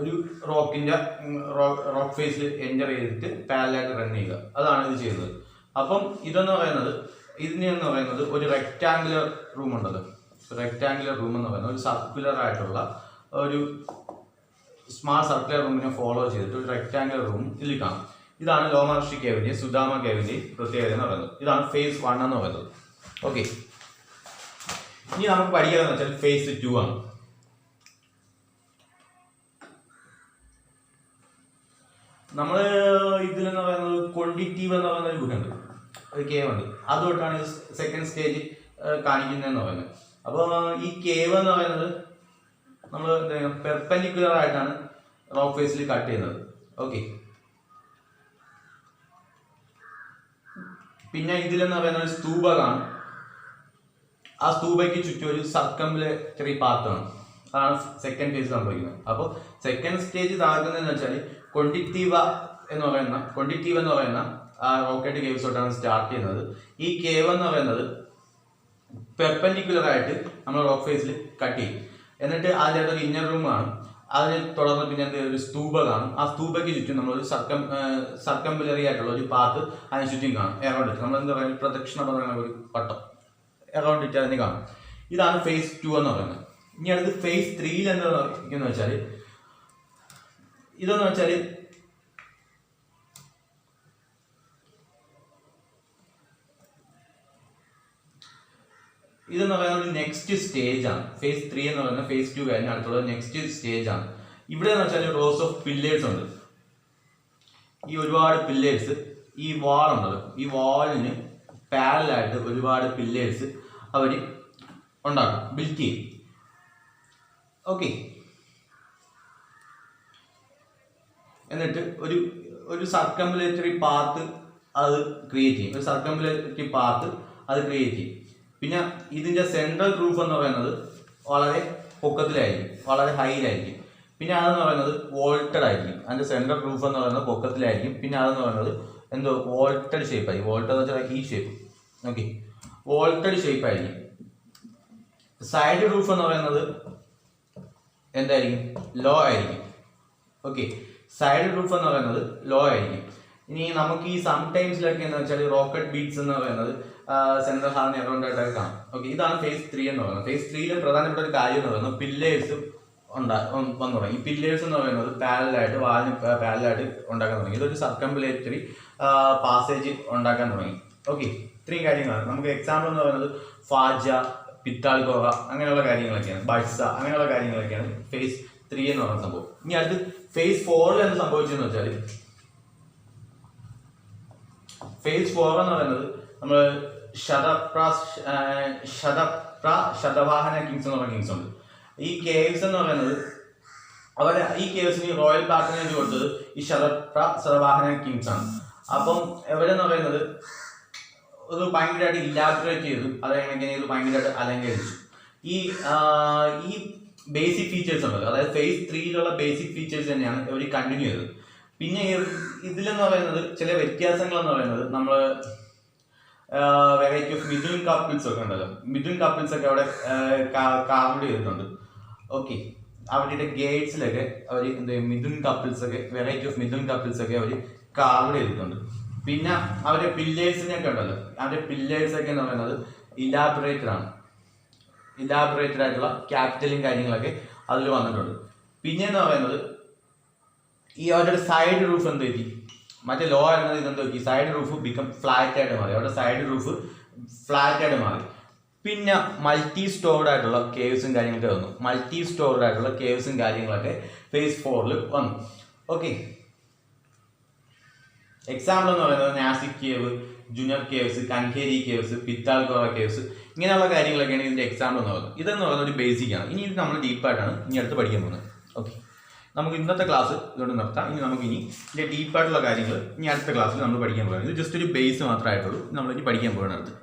ഒരു റോക്ക് ഫേസിൽ എൻ്റർ ചെയ്തിട്ട് പാരലായിട്ട് റൺ ചെയ്യുക, അതാണ് ഇത് ചെയ്യുന്നത്. അപ്പം ഇതിനെന്ന് പറയുന്നത് ഒരു റെക്റ്റാങ്കുലർ റൂം ഉണ്ടല്ലോ, റെക്റ്റാങ്കുലർ റൂം എന്ന് പറയുന്നത് ഒരു സർക്കുലർ ആയിട്ടുള്ള ഒരു സ്മാൾ സർക്കുലർ റൂമിനെ ഫോളോ ചെയ്തിട്ട് ഒരു റെക്റ്റാങ്കുലർ റൂം ഇതിൽ കാണാം. ഇതാണ് ലോമാർഷി കേവിൻ്റെയും സുദാമ കേവിൻ്റെയും പ്രത്യേകത എന്ന് പറയുന്നത്. ഇതാണ് ഫേസ് 1 എന്ന് പറയുന്നത്. ഓക്കെ, ഇനി നമുക്ക് പഠിക്കാമെന്ന് വെച്ചാൽ ഫേസ് 2 ആണ്. നമ്മൾ ഇതിലെന്ന് പറയുന്നത് ക്വാണ്ടിറ്റീവ് എന്ന് പറയുന്ന ഒരു ഗുഹയുണ്ട്, ഒരു കേവ് ഉണ്ട്. അതുകൊണ്ടാണ് സെക്കൻഡ് സ്റ്റേജ് കാണിക്കുന്നതെന്ന് പറയുന്നത്. അപ്പോൾ ഈ കേവ് എന്ന് പറയുന്നത് നമ്മൾ പെർപെൻഡിക്കുലർ ആയിട്ടാണ് റോക്ക് ഫേസിൽ കട്ട് ചെയ്യുന്നത്. ഓക്കെ, പിന്നെ ഇതിലെന്ന് പറയുന്ന ഒരു സ്തൂപ കാണും. ആ സ്തൂപയ്ക്ക് ചുറ്റും ഒരു സർക്കംബുലേറ്ററി പാത്താണ്. അതാണ് സെക്കൻഡ് ഫേസ് സംഭവിക്കുന്നത്. അപ്പോൾ സെക്കൻഡ് സ്റ്റേജ് താഴ്ന്നതെന്ന് വെച്ചാൽ ക്വാണ്ടിറ്റീവ് എന്ന് പറയുന്ന ആ റോക്കറ്റ് കേവ്സ് തൊട്ടാണ് സ്റ്റാർട്ട് ചെയ്യുന്നത്. ഈ കേവ് എന്ന് പറയുന്നത് പെർപെൻഡിക്കുലർ ആയിട്ട് നമ്മൾ റോക്ക് ഫേസിൽ കട്ട് ചെയ്യും. എന്നിട്ട് അതിൻ്റെ ഒരു ഇന്നർ റൂം കാണും. അതിന് തുടർന്ന് പിന്നെ ഒരു സ്തൂപ കാണും. ആ സ്തൂപയ്ക്ക് ചുറ്റും നമ്മളൊരു സർക്കംബുലറി ആയിട്ടുള്ള ഒരു പാത്ത് അതിന് ചുറ്റും കാണും. എറൗണ്ട് ഇട്ട് നമ്മൾ എന്താ പറയുക, പ്രദക്ഷിണ പറയുന്ന ഒരു പട്ടം എറൗണ്ട് ഇട്ട് അതിന് കാണും. ഇതാണ് ഫേസ് 2 എന്ന് പറയുന്നത്. ഇനി അടുത്ത് ഫേസ് 3 എന്താന്ന് വെച്ചാൽ ഇതെന്ന് വെച്ചാൽ ഇതെന്ന് പറയുന്നത് ഒരു നെക്സ്റ്റ് സ്റ്റേജ് ആണ്. ഫേസ് 3 എന്ന് പറയുന്നത് ഫേസ് 2 കഴിഞ്ഞ അടുത്തുള്ള നെക്സ്റ്റ് സ്റ്റേജ് ആണ്. ഇവിടെ എന്ന് വെച്ചാൽ റോസ് ഓഫ് പില്ലേഴ്സ് ഉണ്ട്. ഈ ഒരുപാട് പില്ലേഴ്സ്, ഈ വാൾ ഉണ്ടല്ലോ, ഈ വാളിന് പാരലായിട്ട് ഒരുപാട് പില്ലേഴ്സ് അവർ ഉണ്ടാക്കും, ബിൽഡ് ചെയ്യും. ഓക്കെ, എന്നിട്ട് ഒരു സർക്കംബുലേറ്ററി പാത്ത് അത് ക്രിയേറ്റ് ചെയ്യും. ഒരു സർക്കംബുലേറ്ററി പാത്ത് അത് ക്രിയേറ്റ് ചെയ്യും. പിന്നെ ഇതിൻ്റെ സെൻട്രൽ റൂഫ് എന്ന് പറയുന്നത് വളരെ പൊക്കത്തിലായിരിക്കും, വളരെ ഹൈയിലായിരിക്കും. പിന്നെ അതെന്ന് പറയുന്നത് വോൾട്ടഡ് ആയിരിക്കും. അതിൻ്റെ സെൻട്രൽ റൂഫ് എന്ന് പറയുന്നത് പൊക്കത്തിലായിരിക്കും. പിന്നെ അതെന്ന് പറയുന്നത് എന്തോ വോൾട്ടഡ് ഷേപ്പായിരിക്കും. വോൾട്ടഡ് എന്ന് വെച്ചാൽ ഈ ഷേപ്പ്. ഓക്കെ, വോൾട്ടഡ് ഷേപ്പായിരിക്കും. സൈഡ് റൂഫ് എന്ന് പറയുന്നത് എന്തായിരിക്കും, ലോ ആയിരിക്കും. ഓക്കെ, സൈഡ് റൂഫ് എന്ന് പറയുന്നത് ലോ ആയിരിക്കും. ഇനി നമുക്ക് ഈ സംടൈംസിലൊക്കെ എന്ന് വെച്ചാൽ റോക്കറ്റ് ബീറ്റ്സ് എന്ന് പറയുന്നത് സെൻട്രൽ ഹാളിന് അറൗണ്ട് ആയിട്ടൊക്കെ കാണാം. ഓക്കെ, ഇതാണ് ഫേസ് 3 എന്ന് പറയുന്നത്. ഫേസ് 3 പ്രധാനപ്പെട്ട ഒരു കാര്യം എന്ന് പറയുന്നത് പില്ലേഴ്സ് വന്നു തുടങ്ങി. ഈ പില്ലേഴ്സ് എന്ന് പറയുന്നത് പാരലായിട്ട് വാലിന് പാരലായിട്ട് ഉണ്ടാക്കാൻ തുടങ്ങി. ഇതൊരു സർക്കംബുലേറ്ററി പാസേജ് ഉണ്ടാക്കാൻ തുടങ്ങി. ഓക്കെ, ഇത്രയും കാര്യങ്ങളാണ്. നമുക്ക് എക്സാമ്പിൾ എന്ന് പറയുന്നത് ഫാജ, പിത്താൾഗോറ അങ്ങനെയുള്ള കാര്യങ്ങളൊക്കെയാണ്, ബൾസ അങ്ങനെയുള്ള കാര്യങ്ങളൊക്കെയാണ് ഫേസ് 3 എന്ന് പറയുന്ന സംഭവം. ഇനി അടുത്ത് ഫേസ് 4 എന്ന് സംഭവിച്ചെന്ന് വെച്ചാൽ, ഫേസ് 4 എന്ന് പറയുന്നത് നമ്മൾ ശതവാഹന കിങ്സ് എന്ന് പറയുന്ന കിങ്സ് ഉണ്ട്. ഈ കേവ്സ് എന്ന് പറയുന്നത് ഈ കേവ്സിന് റോയൽ പാർട്ടനേജ് കൊടുത്തത് ഈ ശതവാഹന കിങ്സ് ആണ്. അപ്പം എവരെന്ന് പറയുന്നത് ഇത് ഭയങ്കരമായിട്ട് ഇലാബറേറ്റ് ചെയ്തു, അതെങ്ങനെ ഇത് ഭയങ്കരമായിട്ട് അലങ്കരിച്ചു. ഈ ബേസിക് ഫീച്ചേഴ്സ് ഉള്ളത്, അതായത് ഫേസ് 3യിലുള്ള ബേസിക് ഫീച്ചേഴ്സ് തന്നെയാണ് ഇവർ കണ്ടിന്യൂ ചെയ്തത്. പിന്നെ ഇതിലെന്ന് പറയുന്നത് ചില വ്യത്യാസങ്ങൾ എന്ന് പറയുന്നത്, നമ്മൾ വെറൈറ്റി ഓഫ് മിഥുൻ കപ്പിൾസ് ഒക്കെ ഉണ്ടല്ലോ, മിഥുൻ കപ്പിൾസ് ഒക്കെ അവിടെ കാർഡ് ചെയ്തിട്ടുണ്ട്. ഓക്കെ, അവരുടെ ഗേറ്റ്സിലൊക്കെ അവർ മിഥുൻ കപ്പിൾസ് ഒക്കെ, വെറൈറ്റി ഓഫ് മിഥുൻ കപ്പിൾസ് ഒക്കെ അവർ കാർഡ് ചെയ്തിട്ടുണ്ട്. പിന്നെ അവരുടെ പില്ലേഴ്സിനൊക്കെ ഉണ്ടല്ലോ, അവരുടെ പില്ലേഴ്സ് ഒക്കെ എന്ന് പറയുന്നത് ഇലാബറേറ്റഡ് ആണ്, ഇലാബറേറ്റഡ് ആയിട്ടുള്ള ക്യാപിറ്റലും കാര്യങ്ങളൊക്കെ അതിൽ വന്നിട്ടുണ്ട്. പിന്നെ എന്ന് പറയുന്നത് ഈ അവരുടെ സൈഡ് റൂഫ് എന്ത് പറ്റി, മറ്റേ ലോ എന്നത് ഇതെന്ത് പറ്റി, സൈഡ് റൂഫ് ബിക്കം ഫ്ലാറ്റ് ആയിട്ട് മാറി, അവരുടെ സൈഡ് റൂഫ് ഫ്ലാറ്റ് ആയിട്ട് മാറി. പിന്നെ മൾട്ടി സ്റ്റോർഡ് ആയിട്ടുള്ള കേവ്സും കാര്യങ്ങളൊക്കെ വന്നു, മൾട്ടി സ്റ്റോർഡ് ആയിട്ടുള്ള കേവ്സും കാര്യങ്ങളൊക്കെ ഫേസ് 4 വന്നു. ഓക്കെ, എക്സാമ്പിൾ എന്ന് പറയുന്നത് Nasik cave, Junnar caves, Kanheri caves, Pitalkhora caves ഇങ്ങനെയുള്ള കാര്യങ്ങളൊക്കെയാണ് ഇതിന്റെ എക്സാമ്പിൾ എന്ന് പറയുന്നത്. ഇതെന്ന് പറയുന്നത് ഒരു ബേസിക് ആണ്. ഇനി ഇത് നമ്മൾ ഡീപ്പായിട്ടാണ് ഇനി അടുത്ത് പഠിക്കാൻ പോകുന്നത്. ഓക്കെ, നമുക്ക് ഇന്നത്തെ ക്ലാസ് ഇതുകൊണ്ട് നിർത്താം. ഇനി നമുക്ക് ഇതിന്റെ ഡീപ്പായിട്ടുള്ള കാര്യങ്ങൾ ഇനി അടുത്ത ക്ലാസ്സിൽ നമ്മൾ പഠിക്കാൻ പോകുന്നത്. ഇത് ജസ്റ്റ് ഒരു ബേസ് മാത്രമായിട്ടുള്ളൂ, നമ്മളിനി പഠിക്കാൻ പോകുന്നത് അടുത്ത്.